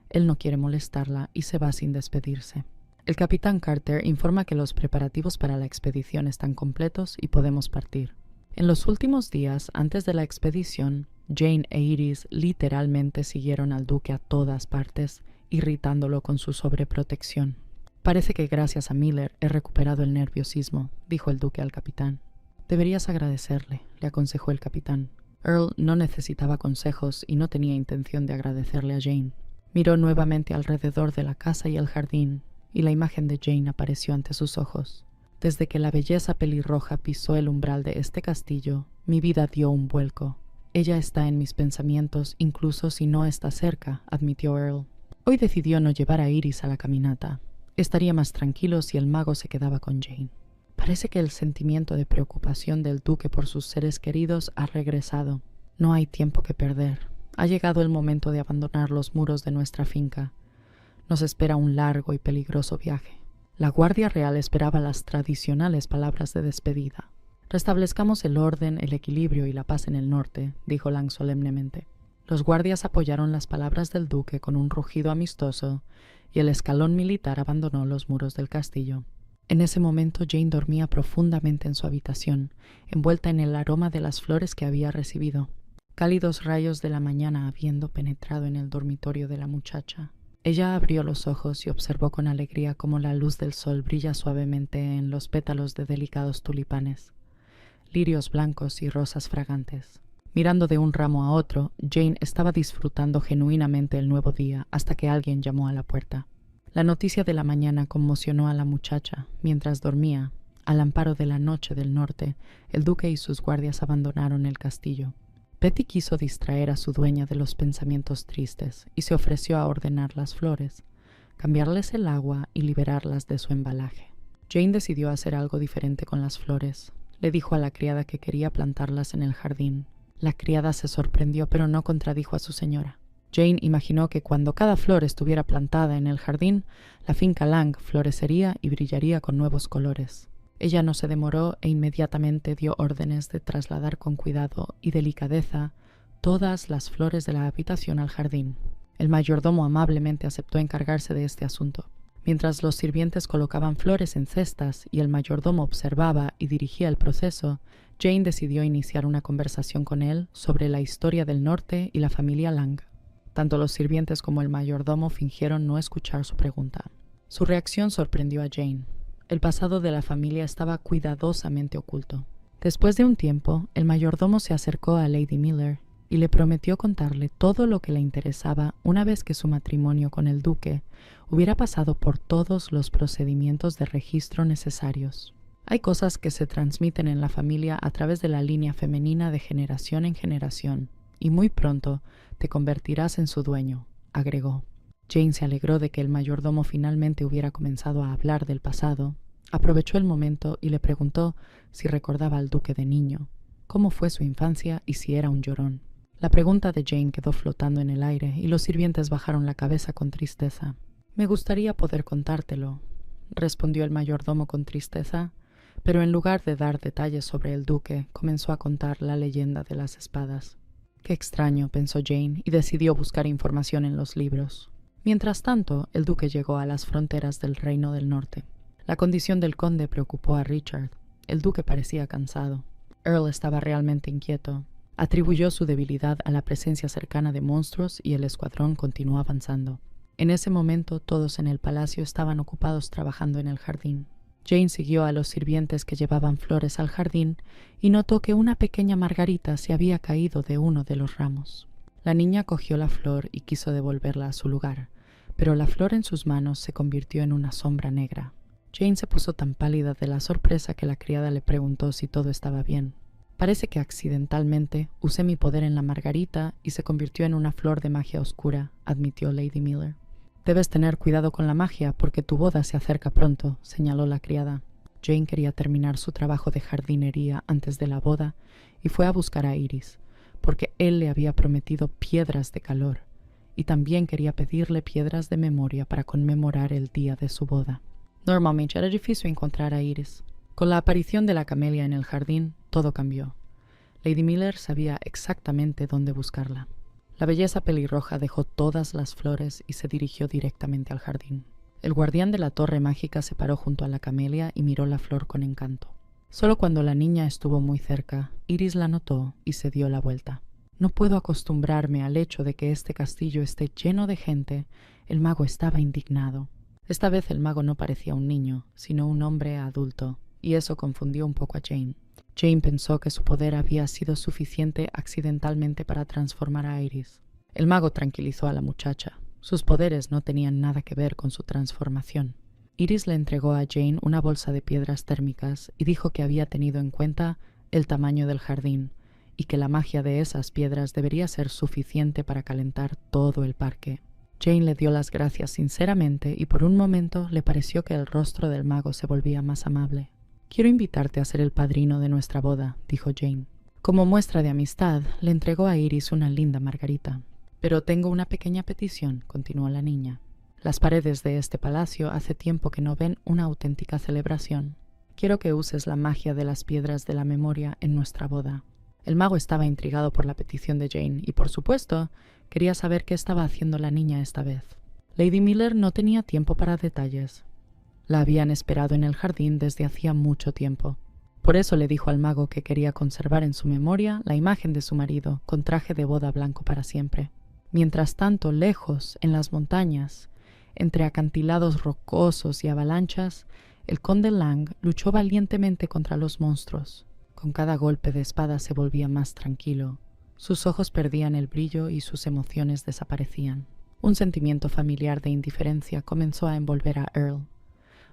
Él no quiere molestarla y se va sin despedirse. El capitán Carter informa que los preparativos para la expedición están completos y podemos partir. En los últimos días, antes de la expedición, Jane e Iris literalmente siguieron al duque a todas partes, irritándolo con su sobreprotección. «Parece que gracias a Miller he recuperado el nerviosismo», dijo el duque al capitán. «Deberías agradecerle», le aconsejó el capitán. Earl no necesitaba consejos y no tenía intención de agradecerle a Jane. Miró nuevamente alrededor de la casa y el jardín, y la imagen de Jane apareció ante sus ojos. «Desde que la belleza pelirroja pisó el umbral de este castillo, mi vida dio un vuelco. Ella está en mis pensamientos incluso si no está cerca», admitió Earl. Hoy decidió no llevar a Iris a la caminata. Estaría más tranquilo si el mago se quedaba con Jane. Parece que el sentimiento de preocupación del duque por sus seres queridos ha regresado. No hay tiempo que perder. Ha llegado el momento de abandonar los muros de nuestra finca. Nos espera un largo y peligroso viaje. La Guardia Real esperaba las tradicionales palabras de despedida. «Restablezcamos el orden, el equilibrio y la paz en el norte», dijo Lang solemnemente. Los guardias apoyaron las palabras del duque con un rugido amistoso y el escalón militar abandonó los muros del castillo. En ese momento Jane dormía profundamente en su habitación, envuelta en el aroma de las flores que había recibido. Cálidos rayos de la mañana habiendo penetrado en el dormitorio de la muchacha. Ella abrió los ojos y observó con alegría cómo la luz del sol brilla suavemente en los pétalos de delicados tulipanes, lirios blancos y rosas fragantes. Mirando de un ramo a otro, Jane estaba disfrutando genuinamente el nuevo día hasta que alguien llamó a la puerta. La noticia de la mañana conmocionó a la muchacha. Mientras dormía, al amparo de la noche del norte, el duque y sus guardias abandonaron el castillo. Betty quiso distraer a su dueña de los pensamientos tristes y se ofreció a ordenar las flores, cambiarles el agua y liberarlas de su embalaje. Jane decidió hacer algo diferente con las flores. Le dijo a la criada que quería plantarlas en el jardín. La criada se sorprendió, pero no contradijo a su señora. Jane imaginó que cuando cada flor estuviera plantada en el jardín, la finca Lang florecería y brillaría con nuevos colores. Ella no se demoró e inmediatamente dio órdenes de trasladar con cuidado y delicadeza todas las flores de la habitación al jardín. El mayordomo amablemente aceptó encargarse de este asunto. Mientras los sirvientes colocaban flores en cestas y el mayordomo observaba y dirigía el proceso, Jane decidió iniciar una conversación con él sobre la historia del norte y la familia Lang. Tanto los sirvientes como el mayordomo fingieron no escuchar su pregunta. Su reacción sorprendió a Jane. El pasado de la familia estaba cuidadosamente oculto. Después de un tiempo, el mayordomo se acercó a Lady Miller y le prometió contarle todo lo que le interesaba una vez que su matrimonio con el duque hubiera pasado por todos los procedimientos de registro necesarios. Hay cosas que se transmiten en la familia a través de la línea femenina de generación en generación, y muy pronto te convertirás en su dueño, agregó. Jane se alegró de que el mayordomo finalmente hubiera comenzado a hablar del pasado. Aprovechó el momento y le preguntó si recordaba al duque de niño, cómo fue su infancia y si era un llorón. La pregunta de Jane quedó flotando en el aire y los sirvientes bajaron la cabeza con tristeza. «Me gustaría poder contártelo», respondió el mayordomo con tristeza, pero en lugar de dar detalles sobre el duque, comenzó a contar la leyenda de las espadas. Qué extraño, pensó Jane, y decidió buscar información en los libros. Mientras tanto, el duque llegó a las fronteras del Reino del Norte. La condición del conde preocupó a Richard. El duque parecía cansado. Earl estaba realmente inquieto. Atribuyó su debilidad a la presencia cercana de monstruos y el escuadrón continuó avanzando. En ese momento, todos en el palacio estaban ocupados trabajando en el jardín. Jane siguió a los sirvientes que llevaban flores al jardín y notó que una pequeña margarita se había caído de uno de los ramos. La niña cogió la flor y quiso devolverla a su lugar, pero la flor en sus manos se convirtió en una sombra negra. Jane se puso tan pálida de la sorpresa que la criada le preguntó si todo estaba bien. «Parece que accidentalmente usé mi poder en la margarita y se convirtió en una flor de magia oscura», admitió Lady Miller. «Debes tener cuidado con la magia porque tu boda se acerca pronto», señaló la criada. Jane quería terminar su trabajo de jardinería antes de la boda y fue a buscar a Iris, porque él le había prometido piedras de calor, y también quería pedirle piedras de memoria para conmemorar el día de su boda. Normalmente era difícil encontrar a Iris. Con la aparición de la camelia en el jardín, todo cambió. Lady Miller sabía exactamente dónde buscarla. La belleza pelirroja dejó todas las flores y se dirigió directamente al jardín. El guardián de la torre mágica se paró junto a la camelia y miró la flor con encanto. Solo cuando la niña estuvo muy cerca, Iris la notó y se dio la vuelta. «No puedo acostumbrarme al hecho de que este castillo esté lleno de gente», el mago estaba indignado. Esta vez el mago no parecía un niño, sino un hombre adulto, y eso confundió un poco a Jane. Jane pensó que su poder había sido suficiente accidentalmente para transformar a Iris. El mago tranquilizó a la muchacha. Sus poderes no tenían nada que ver con su transformación. Iris le entregó a Jane una bolsa de piedras térmicas y dijo que había tenido en cuenta el tamaño del jardín y que la magia de esas piedras debería ser suficiente para calentar todo el parque. Jane le dio las gracias sinceramente y por un momento le pareció que el rostro del mago se volvía más amable. «Quiero invitarte a ser el padrino de nuestra boda», dijo Jane. Como muestra de amistad, le entregó a Iris una linda margarita. «Pero tengo una pequeña petición», continuó la niña. «Las paredes de este palacio hace tiempo que no ven una auténtica celebración. Quiero que uses la magia de las piedras de la memoria en nuestra boda». El mago estaba intrigado por la petición de Jane y, por supuesto, quería saber qué estaba haciendo la niña esta vez. Lady Miller no tenía tiempo para detalles. La habían esperado en el jardín desde hacía mucho tiempo. Por eso le dijo al mago que quería conservar en su memoria la imagen de su marido con traje de boda blanco para siempre. Mientras tanto, lejos, en las montañas, entre acantilados rocosos y avalanchas, el conde Lang luchó valientemente contra los monstruos. Con cada golpe de espada se volvía más tranquilo. Sus ojos perdían el brillo y sus emociones desaparecían. Un sentimiento familiar de indiferencia comenzó a envolver a Earl.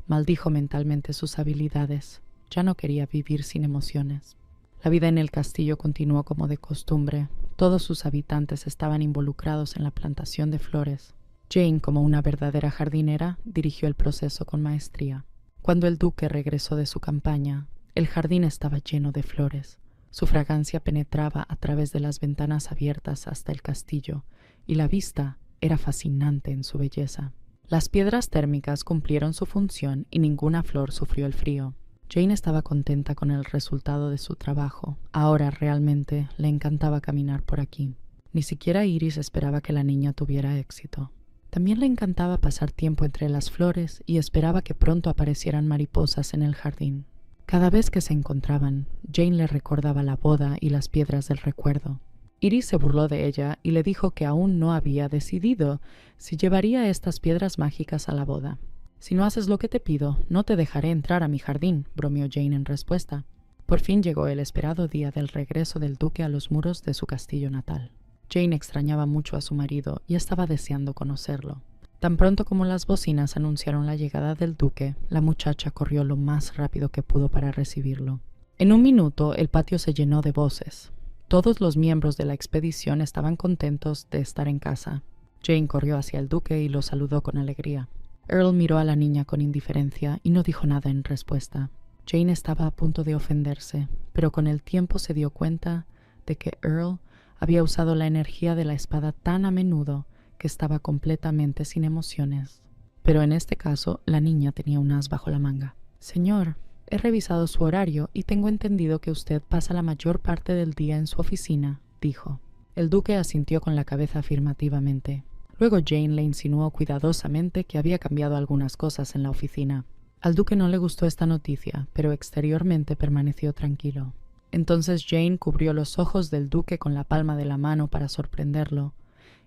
Maldijo mentalmente sus habilidades. Ya no quería vivir sin emociones. La vida en el castillo continuó como de costumbre. Todos sus habitantes estaban involucrados en la plantación de flores. Jane, como una verdadera jardinera, dirigió el proceso con maestría. Cuando el duque regresó de su campaña, el jardín estaba lleno de flores. Su fragancia penetraba a través de las ventanas abiertas hasta el castillo, y la vista era fascinante en su belleza. Las piedras térmicas cumplieron su función y ninguna flor sufrió el frío. Jane estaba contenta con el resultado de su trabajo. Ahora realmente le encantaba caminar por aquí. Ni siquiera Iris esperaba que la niña tuviera éxito. También le encantaba pasar tiempo entre las flores y esperaba que pronto aparecieran mariposas en el jardín. Cada vez que se encontraban, Jane le recordaba la boda y las piedras del recuerdo. Iris se burló de ella y le dijo que aún no había decidido si llevaría estas piedras mágicas a la boda. «Si no haces lo que te pido, no te dejaré entrar a mi jardín», bromeó Jane en respuesta. Por fin llegó el esperado día del regreso del duque a los muros de su castillo natal. Jane extrañaba mucho a su marido y estaba deseando conocerlo. Tan pronto como las bocinas anunciaron la llegada del duque, la muchacha corrió lo más rápido que pudo para recibirlo. En un minuto el patio se llenó de voces. Todos los miembros de la expedición estaban contentos de estar en casa. Jane corrió hacia el duque y lo saludó con alegría. Earl miró a la niña con indiferencia y no dijo nada en respuesta. Jane estaba a punto de ofenderse, pero con el tiempo se dio cuenta de que Earl había usado la energía de la espada tan a menudo que estaba completamente sin emociones. Pero en este caso, la niña tenía un as bajo la manga. «Señor, he revisado su horario y tengo entendido que usted pasa la mayor parte del día en su oficina», dijo. El duque asintió con la cabeza afirmativamente. Luego Jane le insinuó cuidadosamente que había cambiado algunas cosas en la oficina. Al duque no le gustó esta noticia, pero exteriormente permaneció tranquilo. Entonces Jane cubrió los ojos del duque con la palma de la mano para sorprenderlo,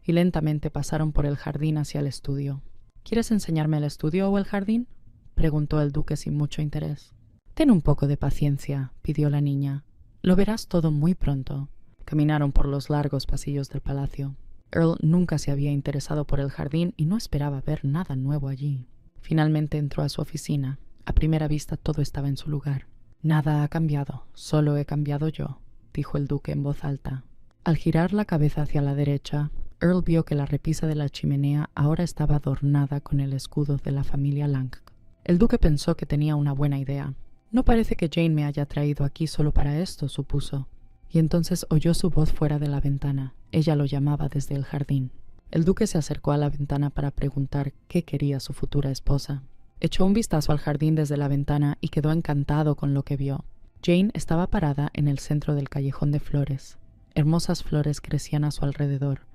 y lentamente pasaron por el jardín hacia el estudio. «¿Quieres enseñarme el estudio o el jardín?», preguntó el duque sin mucho interés. «Ten un poco de paciencia», pidió la niña. «Lo verás todo muy pronto». Caminaron por los largos pasillos del palacio. Earl nunca se había interesado por el jardín y no esperaba ver nada nuevo allí. Finalmente entró a su oficina. A primera vista todo estaba en su lugar. «Nada ha cambiado, solo he cambiado yo», dijo el duque en voz alta. Al girar la cabeza hacia la derecha, Earl vio que la repisa de la chimenea ahora estaba adornada con el escudo de la familia Lang. El duque pensó que tenía una buena idea. «No parece que Jane me haya traído aquí solo para esto», supuso. Y entonces oyó su voz fuera de la ventana. Ella lo llamaba desde el jardín. El duque se acercó a la ventana para preguntar qué quería su futura esposa. Echó un vistazo al jardín desde la ventana y quedó encantado con lo que vio. Jane estaba parada en el centro del callejón de flores. Hermosas flores crecían a su alrededor.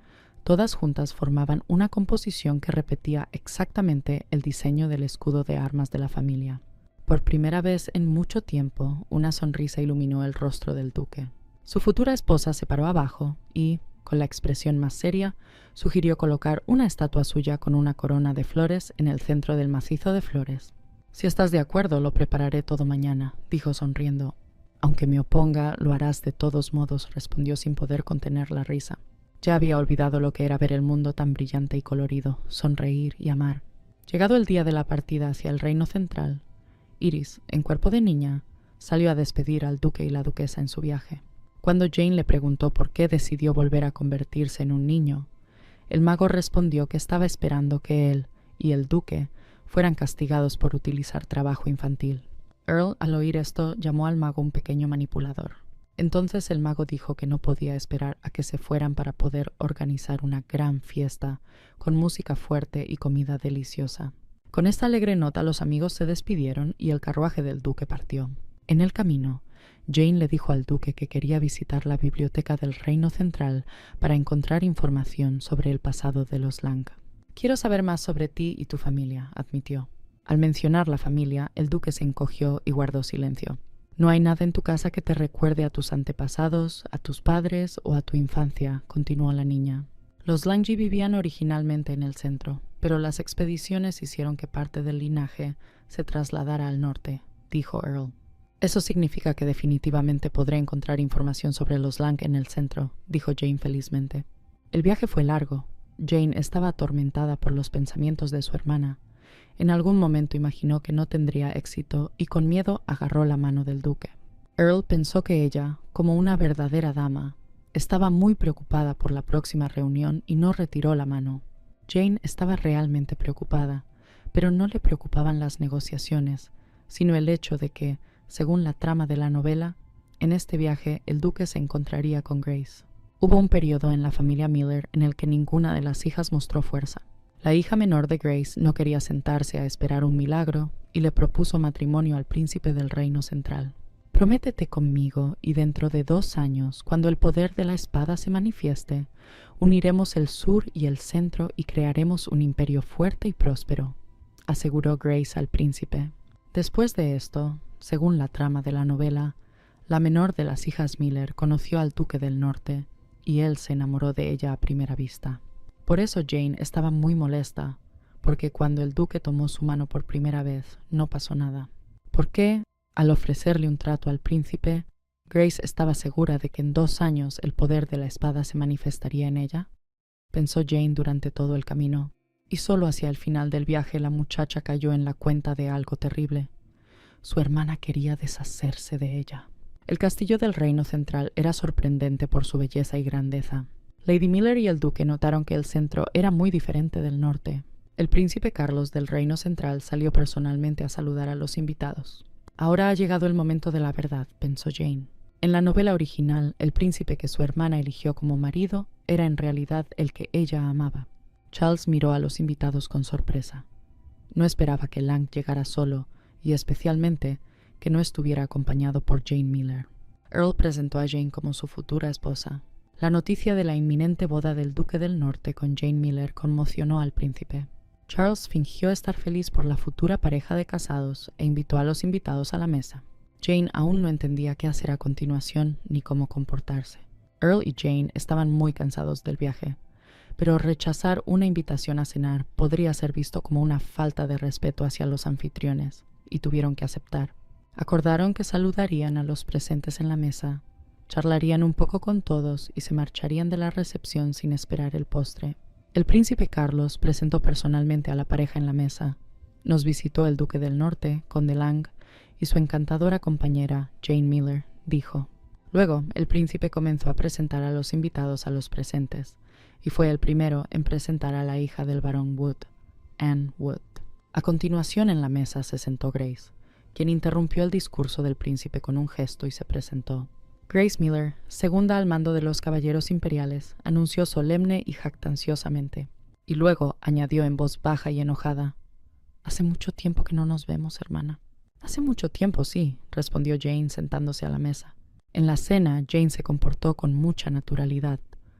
Todas juntas formaban una composición que repetía exactamente el diseño del escudo de armas de la familia. Por primera vez en mucho tiempo, una sonrisa iluminó el rostro del duque. Su futura esposa se paró abajo y, con la expresión más seria, sugirió colocar una estatua suya con una corona de flores en el centro del macizo de flores. «Si estás de acuerdo, lo prepararé todo mañana», dijo sonriendo. «Aunque me oponga, lo harás de todos modos», respondió sin poder contener la risa. Ya había olvidado lo que era ver el mundo tan brillante y colorido, sonreír y amar. Llegado el día de la partida hacia el reino central, Iris, en cuerpo de niña, salió a despedir al duque y la duquesa en su viaje. Cuando Jane le preguntó por qué decidió volver a convertirse en un niño, el mago respondió que estaba esperando que él y el duque fueran castigados por utilizar trabajo infantil. Earl, al oír esto, llamó al mago un pequeño manipulador. Entonces el mago dijo que no podía esperar a que se fueran para poder organizar una gran fiesta con música fuerte y comida deliciosa. Con esta alegre nota los amigos se despidieron y el carruaje del duque partió. En el camino, Jane le dijo al duque que quería visitar la biblioteca del Reino Central para encontrar información sobre el pasado de los Lang. «Quiero saber más sobre ti y tu familia», admitió. Al mencionar la familia, el duque se encogió y guardó silencio. «No hay nada en tu casa que te recuerde a tus antepasados, a tus padres o a tu infancia», continuó la niña. Los Langji vivían originalmente en el centro, pero las expediciones hicieron que parte del linaje se trasladara al norte, dijo Earl. «Eso significa que definitivamente podré encontrar información sobre los Lang en el centro», dijo Jane felizmente. El viaje fue largo. Jane estaba atormentada por los pensamientos de su hermana. En algún momento imaginó que no tendría éxito y con miedo agarró la mano del duque. Earl pensó que ella, como una verdadera dama, estaba muy preocupada por la próxima reunión y no retiró la mano. Jane estaba realmente preocupada, pero no le preocupaban las negociaciones, sino el hecho de que, según la trama de la novela, en este viaje el duque se encontraría con Grace. Hubo un periodo en la familia Miller en el que ninguna de las hijas mostró fuerza. La hija menor de Grace no quería sentarse a esperar un milagro y le propuso matrimonio al príncipe del reino central. «Prométete conmigo y dentro de 2 años, cuando el poder de la espada se manifieste, uniremos el sur y el centro y crearemos un imperio fuerte y próspero», aseguró Grace al príncipe. Después de esto, según la trama de la novela, la menor de las hijas Miller conoció al duque del norte y él se enamoró de ella a primera vista. Por eso Jane estaba muy molesta, porque cuando el duque tomó su mano por primera vez no pasó nada. ¿Por qué, al ofrecerle un trato al príncipe, Grace estaba segura de que en 2 años el poder de la espada se manifestaría en ella? Pensó Jane durante todo el camino, y solo hacia el final del viaje la muchacha cayó en la cuenta de algo terrible. Su hermana quería deshacerse de ella. El castillo del reino central era sorprendente por su belleza y grandeza. Lady Miller y el duque notaron que el centro era muy diferente del norte. El príncipe Carlos del reino central salió personalmente a saludar a los invitados. «Ahora ha llegado el momento de la verdad», pensó Jane. En la novela original, el príncipe que su hermana eligió como marido era en realidad el que ella amaba. Charles miró a los invitados con sorpresa. No esperaba que Lang llegara solo y especialmente que no estuviera acompañado por Jane Miller. Earl presentó a Jane como su futura esposa. La noticia de la inminente boda del duque del norte con Jane Miller conmocionó al príncipe. Charles fingió estar feliz por la futura pareja de casados e invitó a los invitados a la mesa. Jane aún no entendía qué hacer a continuación ni cómo comportarse. Earl y Jane estaban muy cansados del viaje, pero rechazar una invitación a cenar podría ser visto como una falta de respeto hacia los anfitriones, y tuvieron que aceptar. Acordaron que saludarían a los presentes en la mesa, charlarían un poco con todos y se marcharían de la recepción sin esperar el postre. El príncipe Carlos presentó personalmente a la pareja en la mesa. Nos visitó el duque del norte, conde Lang, y su encantadora compañera, Jane Miller, dijo. Luego, el príncipe comenzó a presentar a los invitados a los presentes, y fue el primero en presentar a la hija del barón Wood, Anne Wood. A continuación en la mesa se sentó Grace, quien interrumpió el discurso del príncipe con un gesto y se presentó. Grace Miller, segunda al mando de los caballeros imperiales, anunció solemne y jactanciosamente, y luego añadió en voz baja y enojada, «Hace mucho tiempo que no nos vemos, hermana». «Hace mucho tiempo, sí», respondió Jane sentándose a la mesa. En la cena, Jane se comportó con mucha naturalidad.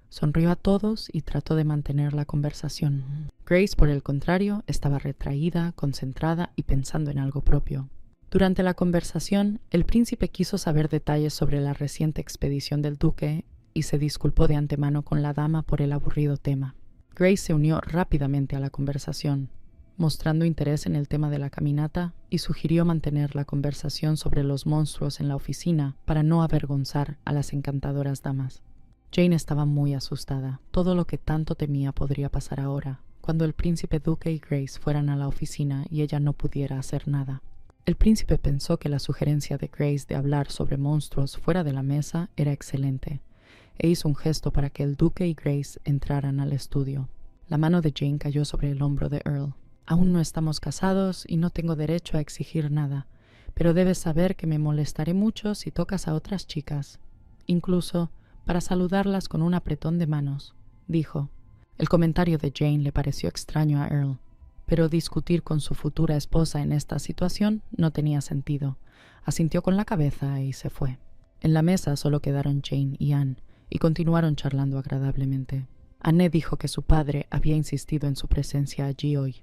Sonrió a todos y trató de mantener la conversación. Grace, por el contrario, estaba retraída, concentrada y pensando en algo propio. Durante la conversación, el príncipe quiso saber detalles sobre la reciente expedición del duque y se disculpó de antemano con la dama por el aburrido tema. Grace se unió rápidamente a la conversación, mostrando interés en el tema de la caminata, y sugirió mantener la conversación sobre los monstruos en la oficina para no avergonzar a las encantadoras damas. Jane estaba muy asustada. Todo lo que tanto temía podría pasar ahora, cuando el príncipe duque y Grace fueran a la oficina y ella no pudiera hacer nada. El príncipe pensó que la sugerencia de Grace de hablar sobre monstruos fuera de la mesa era excelente, e hizo un gesto para que el duque y Grace entraran al estudio. La mano de Jane cayó sobre el hombro de Earl. «Aún no estamos casados y no tengo derecho a exigir nada, pero debes saber que me molestaré mucho si tocas a otras chicas, incluso para saludarlas con un apretón de manos», dijo. El comentario de Jane le pareció extraño a Earl, pero discutir con su futura esposa en esta situación no tenía sentido. Asintió con la cabeza y se fue. En la mesa solo quedaron Jane y Anne, y continuaron charlando agradablemente. Anne dijo que su padre había insistido en su presencia allí hoy,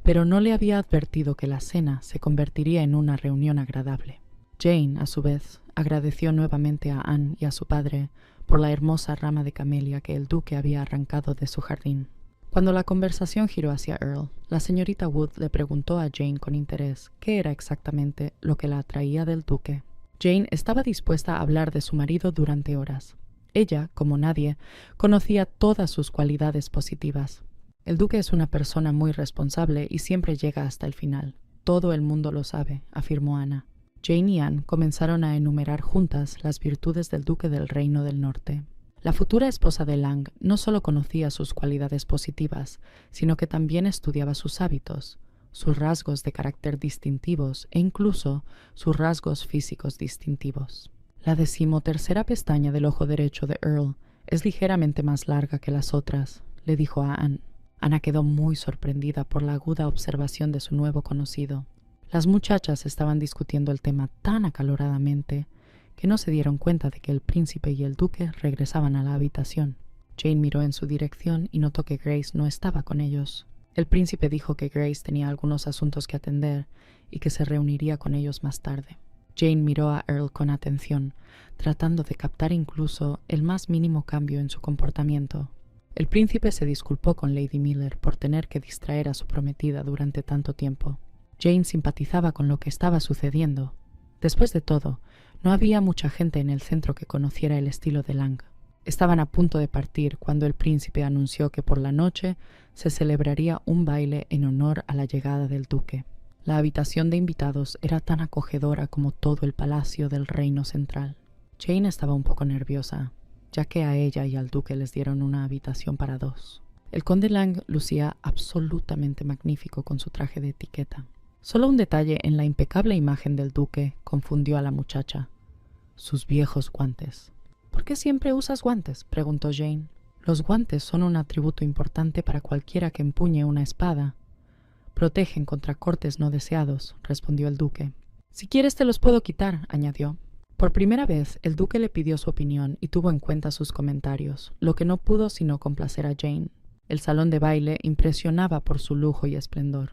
pero no le había advertido que la cena se convertiría en una reunión agradable. Jane, a su vez, agradeció nuevamente a Anne y a su padre por la hermosa rama de camelia que el duque había arrancado de su jardín. Cuando la conversación giró hacia Earl, la señorita Wood le preguntó a Jane con interés qué era exactamente lo que la atraía del duque. Jane estaba dispuesta a hablar de su marido durante horas. Ella, como nadie, conocía todas sus cualidades positivas. El duque es una persona muy responsable y siempre llega hasta el final. Todo el mundo lo sabe, afirmó Ana. Jane y Anne comenzaron a enumerar juntas las virtudes del duque del Reino del Norte. La futura esposa de Lang no solo conocía sus cualidades positivas, sino que también estudiaba sus hábitos, sus rasgos de carácter distintivos e incluso sus rasgos físicos distintivos. La 13ª pestaña del ojo derecho de Earl es ligeramente más larga que las otras, le dijo a Anne. Ana quedó muy sorprendida por la aguda observación de su nuevo conocido. Las muchachas estaban discutiendo el tema tan acaloradamente que no se dieron cuenta de que el príncipe y el duque regresaban a la habitación. Jane miró en su dirección y notó que Grace no estaba con ellos. El príncipe dijo que Grace tenía algunos asuntos que atender y que se reuniría con ellos más tarde. Jane miró a Earl con atención, tratando de captar incluso el más mínimo cambio en su comportamiento. El príncipe se disculpó con Lady Miller por tener que distraer a su prometida durante tanto tiempo. Jane simpatizaba con lo que estaba sucediendo. Después de todo, no había mucha gente en el centro que conociera el estilo de Lang. Estaban a punto de partir cuando el príncipe anunció que por la noche se celebraría un baile en honor a la llegada del duque. La habitación de invitados era tan acogedora como todo el palacio del reino central. Jane estaba un poco nerviosa, ya que a ella y al duque les dieron una habitación para dos. El conde Lang lucía absolutamente magnífico con su traje de etiqueta. Solo un detalle en la impecable imagen del duque confundió a la muchacha: sus viejos guantes. «¿Por qué siempre usas guantes?», preguntó Jane. «Los guantes son un atributo importante para cualquiera que empuñe una espada. Protegen contra cortes no deseados», respondió el duque. «Si quieres te los puedo quitar», añadió. Por primera vez, el duque le pidió su opinión y tuvo en cuenta sus comentarios, lo que no pudo sino complacer a Jane. El salón de baile impresionaba por su lujo y esplendor.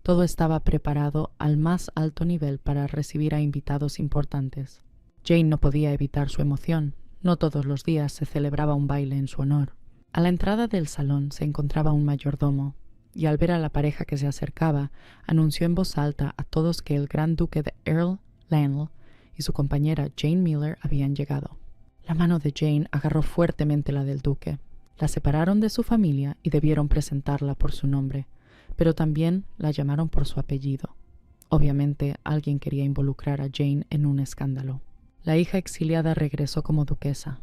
Todo estaba preparado al más alto nivel para recibir a invitados importantes. Jane no podía evitar su emoción. No todos los días se celebraba un baile en su honor. A la entrada del salón se encontraba un mayordomo, y al ver a la pareja que se acercaba, anunció en voz alta a todos que el gran duque de Earl Lanell y su compañera Jane Miller habían llegado. La mano de Jane agarró fuertemente la del duque. La separaron de su familia y debieron presentarla por su nombre, pero también la llamaron por su apellido. Obviamente, alguien quería involucrar a Jane en un escándalo. La hija exiliada regresó como duquesa.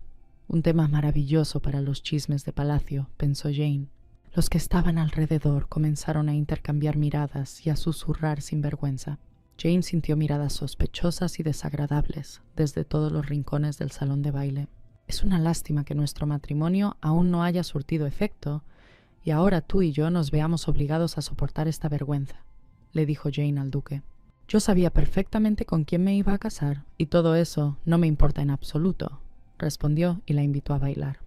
Un tema maravilloso para los chismes de palacio, pensó Jane. Los que estaban alrededor comenzaron a intercambiar miradas y a susurrar sin vergüenza. Jane sintió miradas sospechosas y desagradables desde todos los rincones del salón de baile. «Es una lástima que nuestro matrimonio aún no haya surtido efecto y ahora tú y yo nos veamos obligados a soportar esta vergüenza», le dijo Jane al duque. «Yo sabía perfectamente con quién me iba a casar y todo eso no me importa en absoluto», respondió y la invitó a bailar.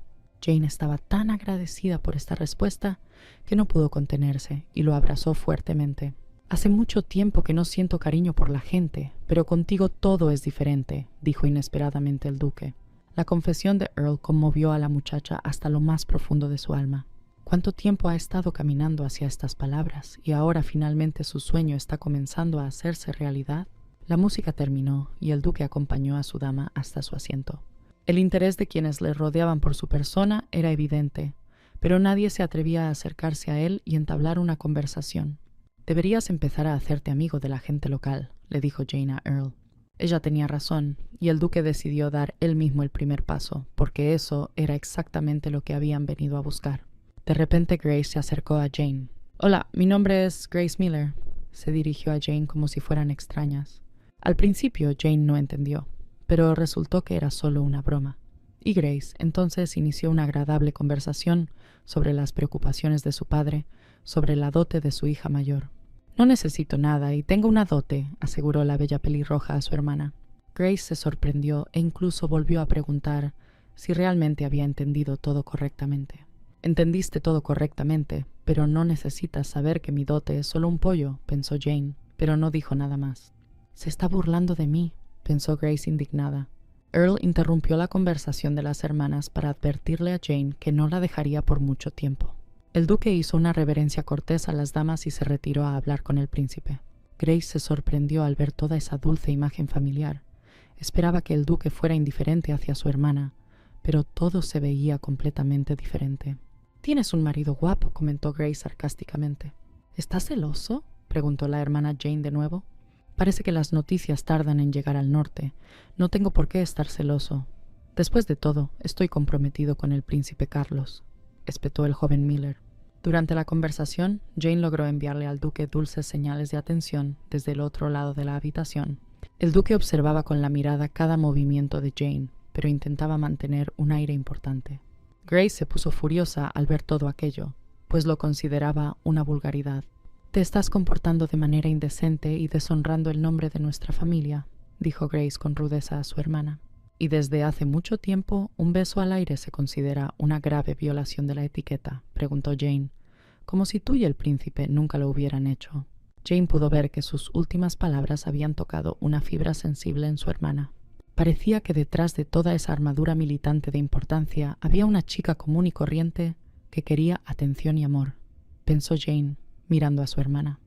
Jane estaba tan agradecida por esta respuesta que no pudo contenerse y lo abrazó fuertemente. «Hace mucho tiempo que no siento cariño por la gente, pero contigo todo es diferente», dijo inesperadamente el duque. La confesión de Earl conmovió a la muchacha hasta lo más profundo de su alma. ¿Cuánto tiempo ha estado caminando hacia estas palabras y ahora finalmente su sueño está comenzando a hacerse realidad? La música terminó y el duque acompañó a su dama hasta su asiento. El interés de quienes le rodeaban por su persona era evidente, pero nadie se atrevía a acercarse a él y entablar una conversación. «Deberías empezar a hacerte amigo de la gente local», le dijo Jane a Earl. Ella tenía razón, y el duque decidió dar él mismo el primer paso, porque eso era exactamente lo que habían venido a buscar. De repente Grace se acercó a Jane. «Hola, mi nombre es Grace Miller», se dirigió a Jane como si fueran extrañas. Al principio Jane no entendió, pero resultó que era solo una broma. Y Grace entonces inició una agradable conversación sobre las preocupaciones de su padre, sobre la dote de su hija mayor. «No necesito nada y tengo una dote», aseguró la bella pelirroja a su hermana. Grace se sorprendió e incluso volvió a preguntar si realmente había entendido todo correctamente. Entendiste todo correctamente, pero no necesitas saber que mi dote es solo un pollo, pensó Jane, pero no dijo nada más. Se está burlando de mí, pensó Grace indignada. Earl interrumpió la conversación de las hermanas para advertirle a Jane que no la dejaría por mucho tiempo. El duque hizo una reverencia cortés a las damas y se retiró a hablar con el príncipe. Grace se sorprendió al ver toda esa dulce imagen familiar. Esperaba que el duque fuera indiferente hacia su hermana, pero todo se veía completamente diferente. «Tienes un marido guapo», comentó Grace sarcásticamente. «¿Estás celoso?», preguntó la hermana Jane de nuevo. «Parece que las noticias tardan en llegar al norte. No tengo por qué estar celoso. Después de todo, estoy comprometido con el príncipe Carlos», espetó el joven Miller. Durante la conversación, Jane logró enviarle al duque dulces señales de atención desde el otro lado de la habitación. El duque observaba con la mirada cada movimiento de Jane, pero intentaba mantener un aire importante. Grace se puso furiosa al ver todo aquello, pues lo consideraba una vulgaridad. «Te estás comportando de manera indecente y deshonrando el nombre de nuestra familia», dijo Grace con rudeza a su hermana. «Y desde hace mucho tiempo un beso al aire se considera una grave violación de la etiqueta», preguntó Jane, como si tú y el príncipe nunca lo hubieran hecho. Jane pudo ver que sus últimas palabras habían tocado una fibra sensible en su hermana. Parecía que detrás de toda esa armadura militante de importancia había una chica común y corriente que quería atención y amor, pensó Jane, mirando a su hermana.